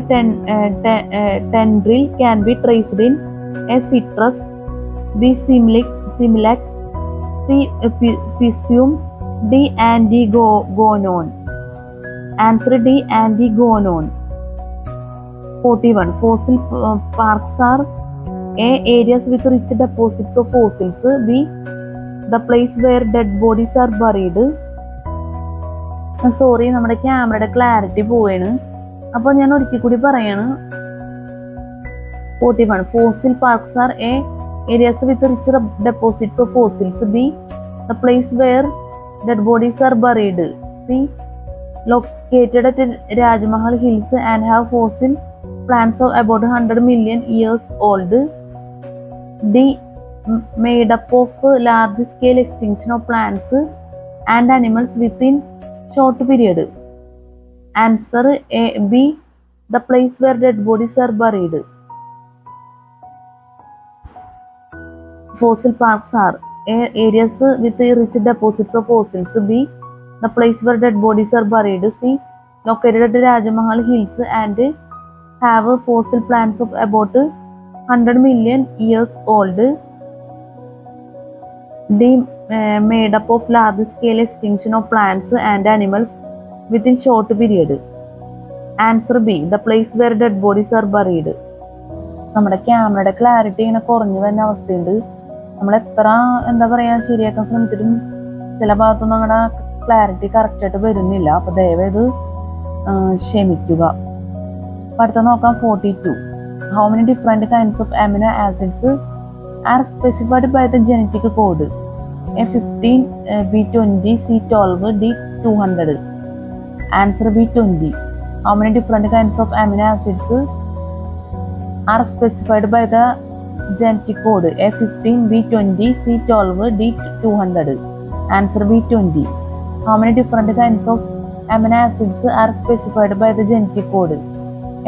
tendril can be traced in A. citrus. B. Smilax. C. Pisum. D. Antigonon. Answer D. Antigonon. 41. Fossil parks are A. areas with rich deposits of fossils. B. the place where dead bodies are buried. Sorry, നമ്മുടെ ക്യാമറയുടെ clarity പോവാണ്. അപ്പോൾ ഞാൻ ഒരിക്കൽ കൂടി പറയാണ്. 41. Fossil parks are A. Areas with rich deposits of fossils. B. The place where dead bodies are buried. C. Located at Rajmahal Hills and have fossil plants of about 100 million years old. D. Made up of large-scale extinction of plants and animals within short period. Answer A. B. The place where dead bodies are buried. Fossil parks are A. Areas with rich deposits of fossils. B. The place where dead bodies are buried. C. Located at Rajmahal Hills and have fossil plants of about 100 million years old. D. Made up of large-scale extinction of plants and animals within short period. Answer B. The place where dead bodies are buried. നമ്മുടെ ക്യാമറയുടെ clarity ഇങ്ങനെ കുറഞ്ഞു വരുന്ന അവസ്ഥയുണ്ട്. നമ്മൾ എത്ര എന്താ പറയുക ശരിയാക്കാൻ ശ്രമിച്ചിട്ടും ചില ഭാഗത്തൊന്നും നമ്മുടെ ക്ലാരിറ്റി കറക്റ്റായിട്ട് വരുന്നില്ല. അപ്പോൾ ദയവേത് ക്ഷമിക്കുക. അടുത്ത നോക്കാം. 42. How many different kinds of amino acids are specified by the genetic code? A15, B20, C12, D200. Answer B20. How many different kinds of amino acids are specified by the genetic code? A15, B20, C12, D200. Answer B20. How many different kinds of amino acids are specified by the genetic code?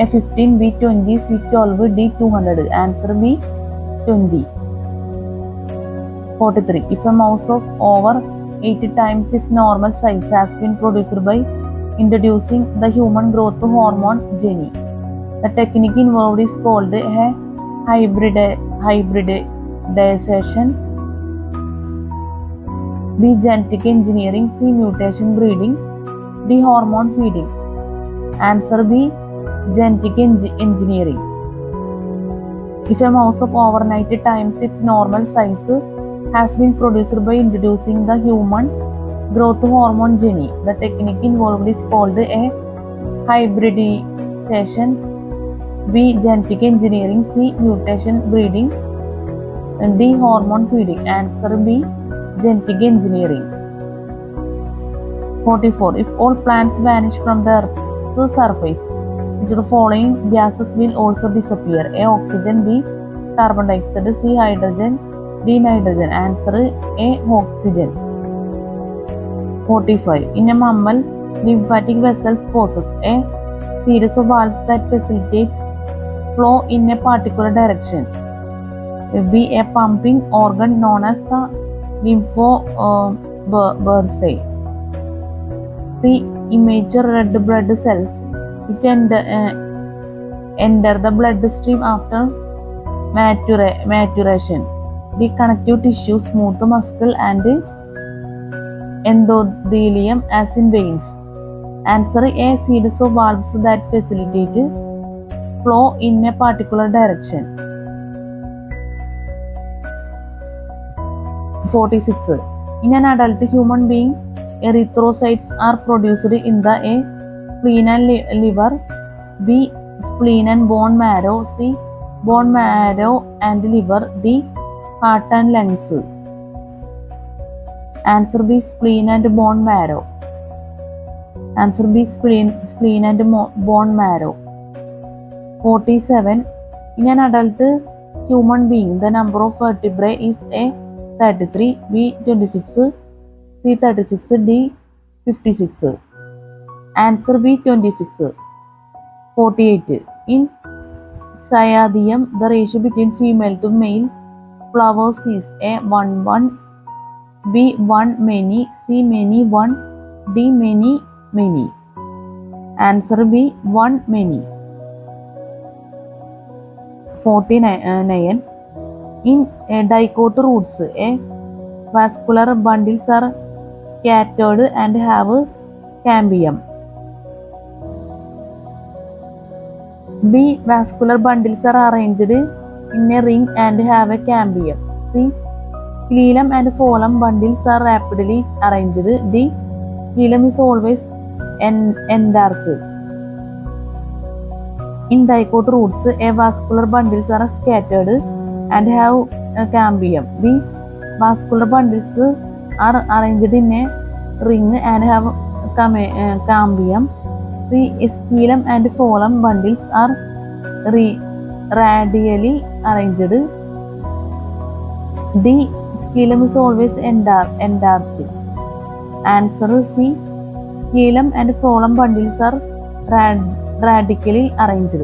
A15, B20, C12, D200. Answer B20. 43. If a mouse of over 80 times its normal size has been produced by introducing the human growth hormone gene, the technique involved is called a hybridization. B. Genetic engineering. C. Mutation breeding. D. Hormone feeding. Answer B. Genetic engineering. If a mouse of over 90 times its normal size has been produced by introducing the human growth hormone gene, the technique involved is called a hybridization. B. Genetic engineering. C. Mutation breeding. D. Hormone feeding. Answer B. Genetic engineering. 44. If all plants vanish from the Earth's surface, which of the following gases will also disappear? A. Oxygen. B. Carbon dioxide. C. Hydrogen. D. Nitrogen. Answer A. Oxygen. 45. In a mammal, lymphatic vessels possess a series of valves that facilitates flow in a particular direction. B. A pumping organ known as the lymphobursae. C. Immature red blood cells which enter the bloodstream after maturation. D. Connective tissue, smooth muscle and endothelium as in veins. Answer A. Series of valves that facilitate flow in a particular direction. 46. In an adult human being, erythrocytes are produced in the A. Spleen and liver. B. Spleen and bone marrow. C. Bone marrow and liver. D. Heart and lungs. Answer B. Spleen and bone marrow. Answer B. Spleen and bone marrow. 47. In an adult human being, the number of vertebrae is A. 33, B. 26, C. 36, D. 56. Answer B. 26. 48. In Cyadium, the ratio between female to male flowers is A. 1:1, B. 1 many, C. many 1, D. many many. Answer B. 1 many. 49. In dicot roots, a vascular bundles are scattered and have cambium. B. Vascular bundles are arranged in a ring and have a cambium. C. Schelem and phloem bundles are rapidly arranged. D. Schelem is always endarched. In dicot roots, avascular bundles are scattered and have a cambium. B. Vascular bundles are arranged in a ring and have cambium. C. Schelem and phloem bundles are radially arranged. D. Schelem is always endarched. Answer C. Schelem and phloem bundles are radically arranged.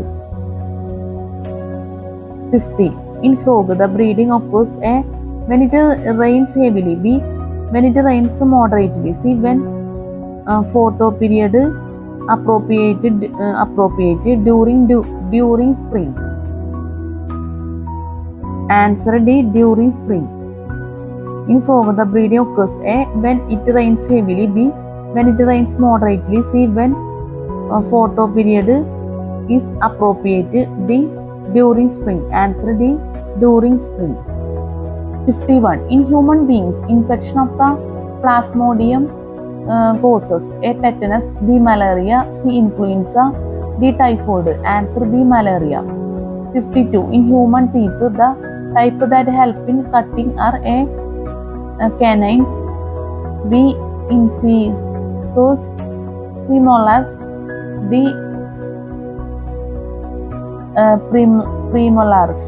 50. In frog, the breeding occurs A. when it rains heavily. B. when it rains moderately. C. when photoperiod appropriated during spring. Answer D. during spring. In frog, the breeding occurs A. when it rains heavily. B. when it rains moderately. C. when photoperiod is appropriate. D. during spring. Answer D. during spring. 51. In human beings, infection of the Plasmodium causes A. tetanus. B. malaria. C. influenza. D. typhoid. Answer B. malaria. 52. In human teeth, the type that help in cutting are A. canines. B. incisors. C. molars. D. premolars.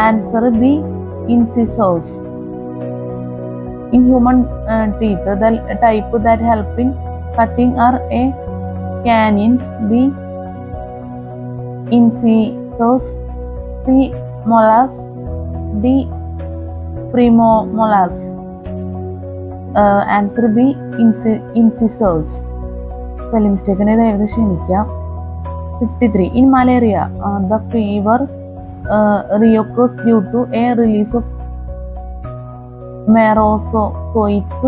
Answer B. incisors. In human teeth, the type that help in cutting are A. canines. B. incisors. C. molars. D. premolars. Answer B. incisors. Spelling mistake ആണ്, ദയവായി ക്ഷമിക്കാം. 53. In malaria, the fever reoccurs due to a release of merozoites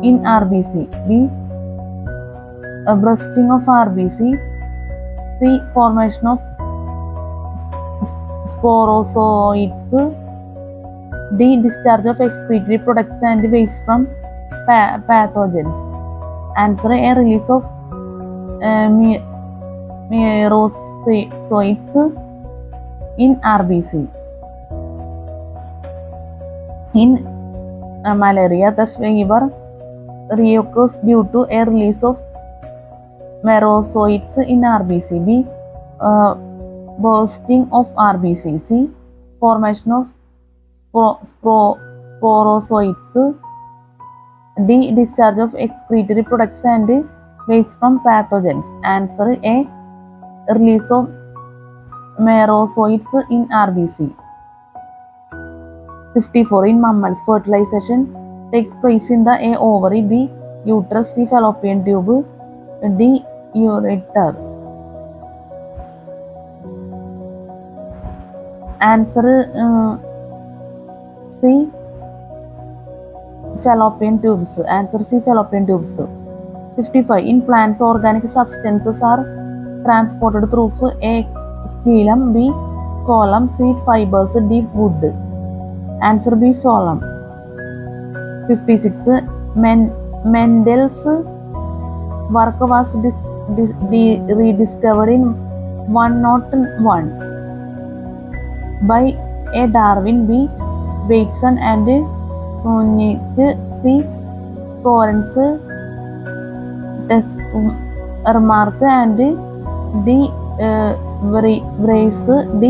in RBC. B. Bursting of RBC. C. Formation of sporozoites. D. Discharge of excretory products and waste from pathogens. Answer A. Release of merozoites in RBC. In malaria, the fever reoccurs due to a release of merozoites in RBC. B. Bursting of RBC. C. Formation of sporozoites. D. Discharge of excretory products and waste from pathogens. Answer A. Release of merozoites in RBC. 54. In mammals, fertilization takes place in the A. ovary. B. uterus. C. fallopian tube. D. ureter. Answer C. fallopian tubes. Answer C. fallopian tubes. 55. In plants, organic substances are transported through A. xylem. B. phloem. C. fibers. D. wood. Answer B. phloem. 56. Mendel's work was rediscovered in 101 by A. Darwin. B. Bateson and Punnett. C. Lawrence Tesmark and D. Brace. D.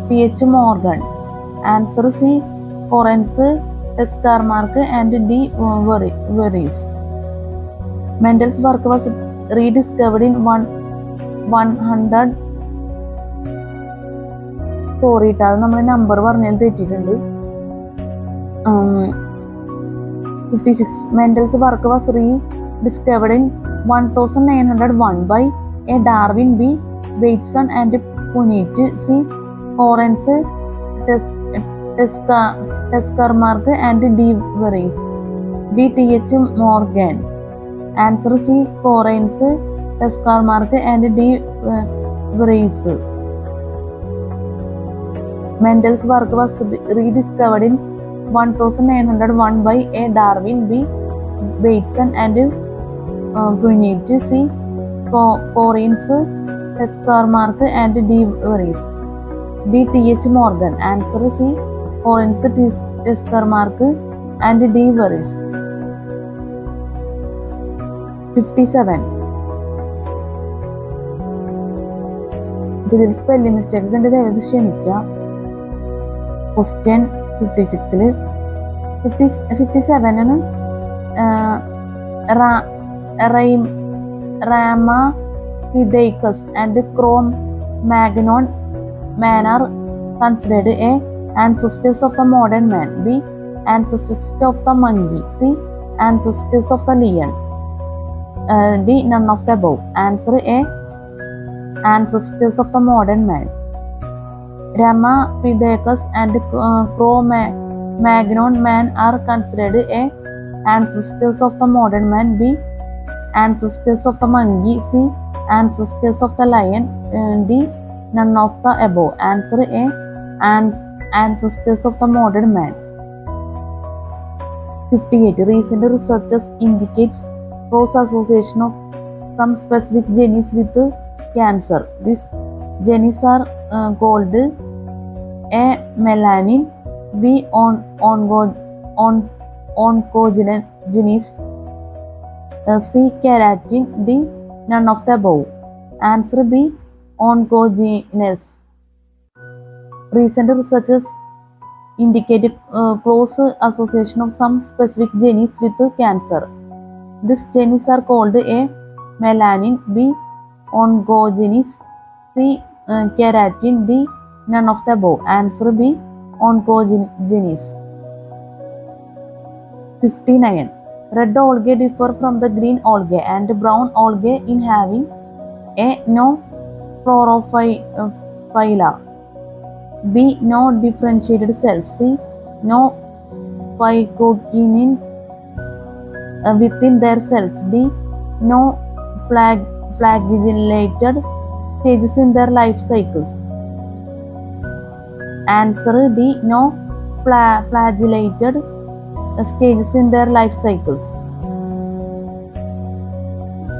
T.H. Morgan. Answer C. Lawrence Tesmark and D. Brace. Mendel's work was rediscovered in 100. Sorry കേട്ടോ, അത് നമ്മൾ number പറഞ്ഞാൽ തെറ്റിയിട്ടുണ്ട്. 56. Mendel's work was rediscovered in 1901 by A. Darwin. B. Bateson and Punnett. C. Lawrence Tesmark and D. Brace. D. T.H. Morgan. Answer C. Lawrence Tesmark and D. Brace. Mendel's work was rediscovered in 1901 by A. Darwin, B. Bateson, and Brunette, C. Corrines, Heskermark, and D. Veris. D. T. H. Morgan. Answer C. Corrines, Heskermark, and D. Veris. 57. ഇതിൽ spelling mistake കണ്ട് ദയവ് ക്ഷമിക്കാം. Question 56 57 Rhamapithecus and Cro-Magnon man are considered A. ancestors of the modern man, B. ancestors of the monkey, C. ancestors of the lion, D. none of the above. Answer A. ancestors of the modern man. Rhamapithecus and Cro-Magnon man are considered A. ancestors of the modern man, B. ancestors of the monkey, C. ancestors of the lion, D. none of the above. Answer A. ancestors of the modern man. 58. Recent researches indicates close association of some specific genes with cancer. These genes are called A. melanin, B. oncogenes, C. keratin, D. none of the above. Answer B. oncogenes. Recent researches indicated close association of some specific genes with cancer. These genes are called A. melanin, B. oncogenes, C. keratin, D. none of the above. Answer B. oncogenes. 59. Red algae differ from the green algae and brown algae in having A. no chlorophylla, B. no differentiated cells, C. no phycokinin within their cells, D. no flagellated stages in their life cycles. Answer D. no flagellated stages in their life cycles.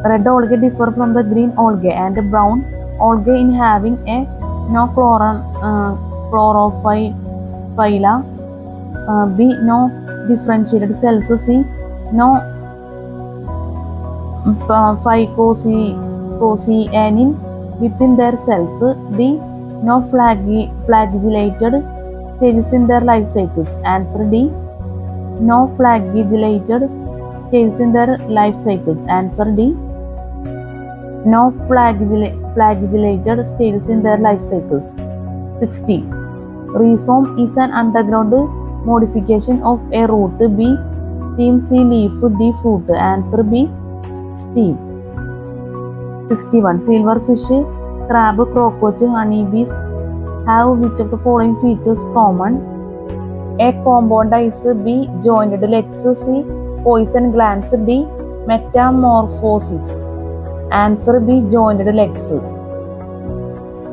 Red algae differ from the green algae and brown algae in having A. no chlorophylla, B. no differentiated cells, C. no phycocyanin within their cells, D. no flagellated stages in their life cycles. Answer D. no flagellated stages in their life cycles. Answer D. no flagellated stages in their life cycles. 60. Rhizome is an underground modification of a root, B. stem, C. leaf, D. fruit. Answer B. stem. 61. Silverfish, crab, cockroach, honeybees have which of the following features common? A. compound eyes, B. jointed legs, C. poison glands, D. metamorphosis. Answer B. jointed legs.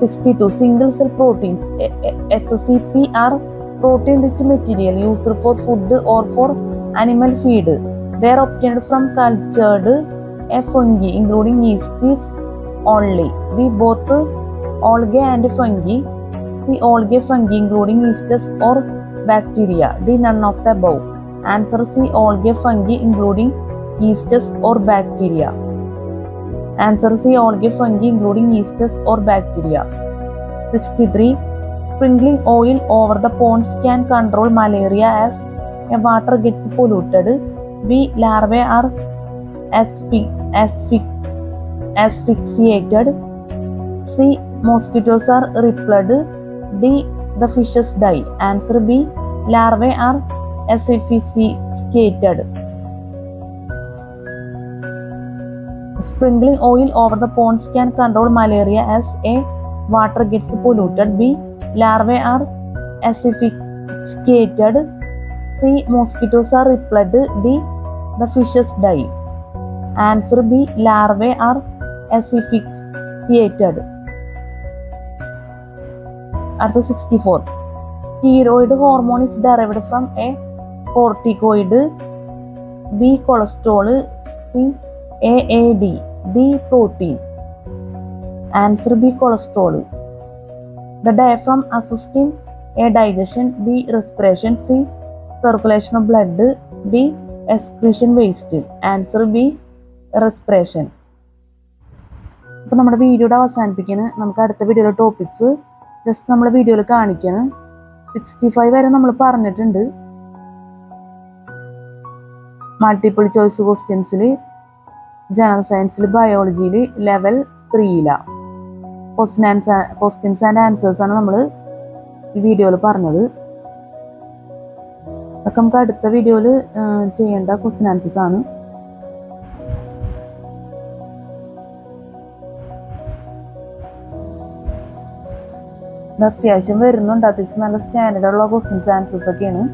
62. Single cell proteins SCP are protein-rich material used for food or for animal feed. They are obtained from cultured fungi, including yeasts only. B. both algae and fungi. C. algae, fungi, including yeasts or bacteria. D. none of the above. Answer C. algae, fungi, including yeasts or bacteria. Answer C. algae, fungi, including yeasts or bacteria. 63. Sprinkling oil over the ponds can control malaria as a water gets polluted. B. larvae are asphyxiated. C. mosquitoes are repelled. D. the fishes die. Answer B. larvae are asphyxiated. Sprinkling oil over the ponds can control malaria as A. water gets polluted. B. larvae are asphyxiated. C. mosquitoes are repelled. D. the fishes die. Answer B. larvae are asphyxiated. Answer 64. steroid hormone is derived from A. corticoid, B. cholesterol, C. AAD, D. protein. Answer B. cholesterol. The diaphragm assists in A. digestion, B. respiration, C. circulation of blood, D. excretion waste. Answer B. respiration. അപ്പോൾ നമ്മുടെ വീഡിയോയുടെ അവസാനിപ്പിക്കുന്നത് നമുക്ക് അടുത്ത വീഡിയോയിലെ topics just നമ്മുടെ വീഡിയോയിൽ കാണിക്കണം. 65 വരെ നമ്മൾ പറഞ്ഞിട്ടുണ്ട്. മൾട്ടിപ്പിൾ ചോയ്സ് ക്വസ്റ്റ്യൻസിൽ, ജനറൽ സയൻസിൽ, ബയോളജിയിൽ ലെവൽ 3 ക്വസ്റ്റ്യൻസ് ആൻഡ് ആൻസേഴ്സ് ആണ് നമ്മൾ ഈ വീഡിയോയിൽ പറഞ്ഞത്. അതൊക്കെ നമുക്ക് അടുത്ത വീഡിയോയിൽ ചെയ്യേണ്ട ക്വസ്റ്റ്യൻ ആൻസേഴ്സ് ആണ്. ഇത് അത്യാവശ്യം വരുന്നുണ്ട്. അത്യാവശ്യം നല്ല സ്റ്റാൻഡേർഡ് ഉള്ള ക്വസ്റ്റ്യൻസ് ആൻസേഴ്സ് ഒക്കെയാണ്.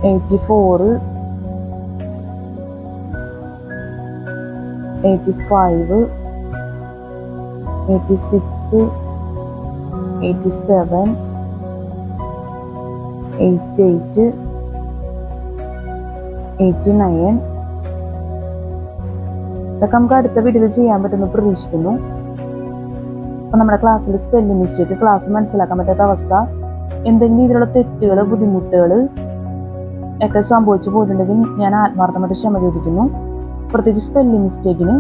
'84, 85, 86, 87, 88, 89. ഇതൊക്കെ നമുക്ക് അടുത്ത വീഡിയോയിൽ ചെയ്യാൻ പറ്റുമെന്ന് പ്രതീക്ഷിക്കുന്നു. അപ്പം നമ്മുടെ ക്ലാസ്സിൽ സ്പെല്ലിംഗ് മിസ്റ്റേക്ക്, ക്ലാസ് മനസ്സിലാക്കാൻ പറ്റാത്ത അവസ്ഥ, എന്തെങ്കിലും രീതിയിലുള്ള തെറ്റുകൾ, ബുദ്ധിമുട്ടുകൾ ഒക്കെ സംഭവിച്ചു പോയിട്ടുണ്ടെങ്കിൽ ഞാൻ ആത്മാർത്ഥമായിട്ട് ക്ഷമ ചോദിക്കുന്നു. പ്രത്യേകിച്ച് സ്പെല്ലിംഗ് മിസ്റ്റേക്കിന്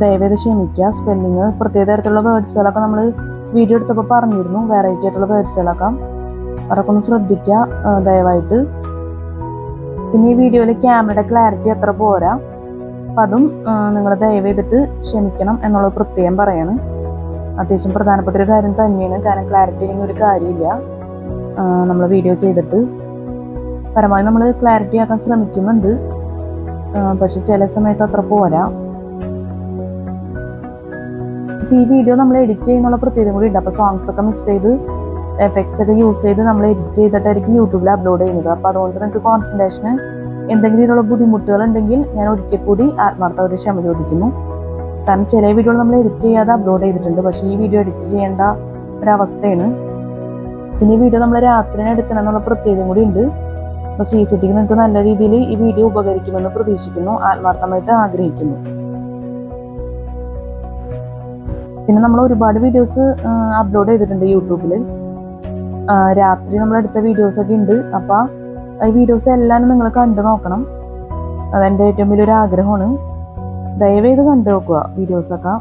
ദയവേത് ക്ഷമിക്കുക. സ്പെല്ലിങ് പ്രത്യേക തരത്തിലുള്ള വേർഡ്സുകളൊക്കെ നമ്മൾ വീഡിയോ എടുത്തപ്പോൾ പറഞ്ഞിരുന്നു, വെറൈറ്റി ആയിട്ടുള്ള വേർഡ്സുകളൊക്കെ, അതൊക്കെ ഒന്ന് ശ്രദ്ധിക്കുക ദയവായിട്ട്. പിന്നെ ഈ വീഡിയോയിൽ ക്യാമറയുടെ ക്ലാരിറ്റി അത്ര പോരാ, അപ്പം അതും നിങ്ങൾ ദയവേതിട്ട് ക്ഷമിക്കണം എന്നുള്ളത് പ്രത്യേകം പറയാണ്. അത്യാവശ്യം പ്രധാനപ്പെട്ട ഒരു കാര്യം തന്നെയാണ്. കാരണം ക്ലാരിറ്റി ഇല്ലെങ്കിൽ ഒരു കാര്യമില്ല. നമ്മൾ വീഡിയോ ചെയ്തിട്ട് പരമാവധി നമ്മൾ ക്ലാരിറ്റി ആക്കാൻ ശ്രമിക്കുന്നുണ്ട്, പക്ഷെ ചില സമയത്ത് അത്ര പോരാ. ഈ വീഡിയോ നമ്മൾ എഡിറ്റ് ചെയ്യുന്നുള്ള പ്രത്യേകത കൂടി ഉണ്ട്. അപ്പോൾ സോങ്സ് ഒക്കെ മിക്സ് ചെയ്ത് എഫക്ട്സ് ഒക്കെ യൂസ് ചെയ്ത് നമ്മൾ എഡിറ്റ് ചെയ്തിട്ടായിരിക്കും യൂട്യൂബിൽ അപ്ലോഡ് ചെയ്യുന്നത്. അപ്പോൾ അതുകൊണ്ട് നിങ്ങൾക്ക് കോൺസെൻട്രേഷന് എന്തെങ്കിലും ഇതിനുള്ള ബുദ്ധിമുട്ടുകൾ ഉണ്ടെങ്കിൽ ഞാൻ ഒരിക്കൽ കൂടി ആത്മാർത്ഥമായിട്ട് ക്ഷമ ചോദിക്കുന്നു. കാരണം ചില വീഡിയോകൾ നമ്മൾ എഡിറ്റ് ചെയ്യാതെ അപ്ലോഡ് ചെയ്തിട്ടുണ്ട്, പക്ഷേ ഈ വീഡിയോ എഡിറ്റ് ചെയ്യേണ്ട ഒരവസ്ഥയാണ്. പിന്നെ ഈ വീഡിയോ നമ്മൾ രാത്രിയാണ് എടുക്കണം എന്നുള്ള പ്രത്യേകത കൂടി ഉണ്ട്. അപ്പോൾ CCTV നിങ്ങൾക്ക് നല്ല രീതിയിൽ ഈ വീഡിയോ ഉപകരിക്കുമെന്ന് പ്രതീക്ഷിക്കുന്നു, ആത്മാർത്ഥമായിട്ട് ആഗ്രഹിക്കുന്നു. പിന്നെ നമ്മൾ ഒരുപാട് വീഡിയോസ് അപ്ലോഡ് ചെയ്തിട്ടുണ്ട് യൂട്യൂബിൽ. രാത്രി നമ്മളെടുത്ത വീഡിയോസൊക്കെ ഉണ്ട്. അപ്പോൾ ഈ വീഡിയോസ് എല്ലാം നിങ്ങൾ കണ്ടു നോക്കണം. അതെൻ്റെ ഏറ്റവും വലിയൊരു ആഗ്രഹമാണ്. ദയവേത് കണ്ടു നോക്കുക വീഡിയോസൊക്കെ.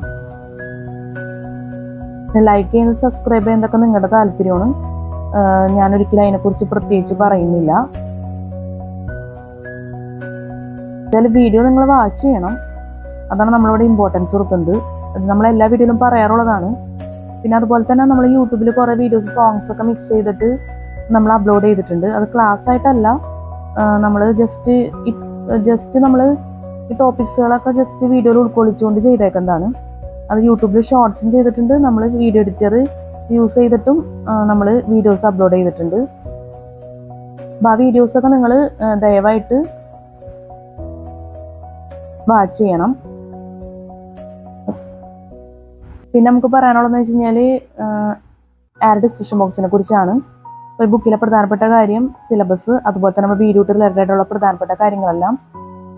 ലൈക്ക് ചെയ്യുന്നത്, സബ്സ്ക്രൈബ് ചെയ്യുന്നതൊക്കെ നിങ്ങളുടെ താല്പര്യമാണ്. ഞാനൊരിക്കലും അതിനെക്കുറിച്ച് പ്രത്യേകിച്ച് പറയുന്നില്ല. എന്തായാലും വീഡിയോ നിങ്ങൾ വാച്ച് ചെയ്യണം, അതാണ് നമ്മളിവിടെ ഇമ്പോർട്ടൻസ് കൊടുക്കുന്നത്. അത് നമ്മളെല്ലാ വീഡിയോയിലും പറയാറുള്ളതാണ്. പിന്നെ അതുപോലെ തന്നെ നമ്മൾ യൂട്യൂബിൽ കുറേ വീഡിയോസ്, സോങ്സ് ഒക്കെ മിക്സ് ചെയ്തിട്ട് നമ്മൾ അപ്ലോഡ് ചെയ്തിട്ടുണ്ട്. അത് ക്ലാസ് ആയിട്ടല്ല, നമ്മൾ ജസ്റ്റ് നമ്മൾ ഈ ടോപ്പിക്സുകളൊക്കെ ജസ്റ്റ് വീഡിയോയിൽ ഉൾക്കൊള്ളിച്ചുകൊണ്ട് ചെയ്തേക്കുന്നതാണ്. അത് യൂട്യൂബിൽ ഷോർട്സും ചെയ്തിട്ടുണ്ട്, നമ്മൾ വീഡിയോ എഡിറ്റർ യൂസ് ചെയ്തിട്ടും നമ്മൾ വീഡിയോസ് അപ്ലോഡ് ചെയ്തിട്ടുണ്ട്. അപ്പോൾ ആ വീഡിയോസൊക്കെ നിങ്ങൾ ദയവായിട്ട് വാച്ച് ചെയ്യണം. പിന്നെ നമുക്ക് പറയാനുള്ളതെന്ന് വെച്ച് കഴിഞ്ഞാൽ ആഡ് ഡിസ്ക്രിപ്ഷൻ ബോക്സിനെ കുറിച്ചാണ്. ഇപ്പോൾ ബുക്കിലെ പ്രധാനപ്പെട്ട കാര്യം, സിലബസ്, അതുപോലെ തന്നെ നമ്മൾ വീഡിയോ റിലേറ്റഡ് ആയിട്ടുള്ള പ്രധാനപ്പെട്ട കാര്യങ്ങളെല്ലാം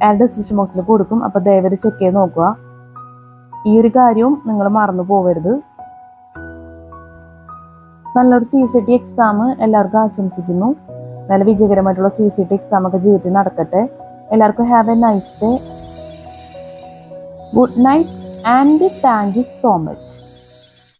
ആഡ് ഡിസ്ക്രിപ്ഷൻ ബോക്സിൽ കൊടുക്കും. അപ്പോൾ ദയവായി ചെക്ക് ചെയ്ത് നോക്കുക. ഈ ഒരു കാര്യവും നിങ്ങൾ മറന്നു പോകരുത്. നല്ലൊരു CCT എക്സാം എല്ലാവർക്കും ആശംസിക്കുന്നു. നല്ല വിജയകരമായിട്ടുള്ള CCT എക്സാം ഒക്കെ ജീവിതത്തിൽ നടക്കട്ടെ. എല്ലാവർക്കും have A nice day. Good night and thank you so much.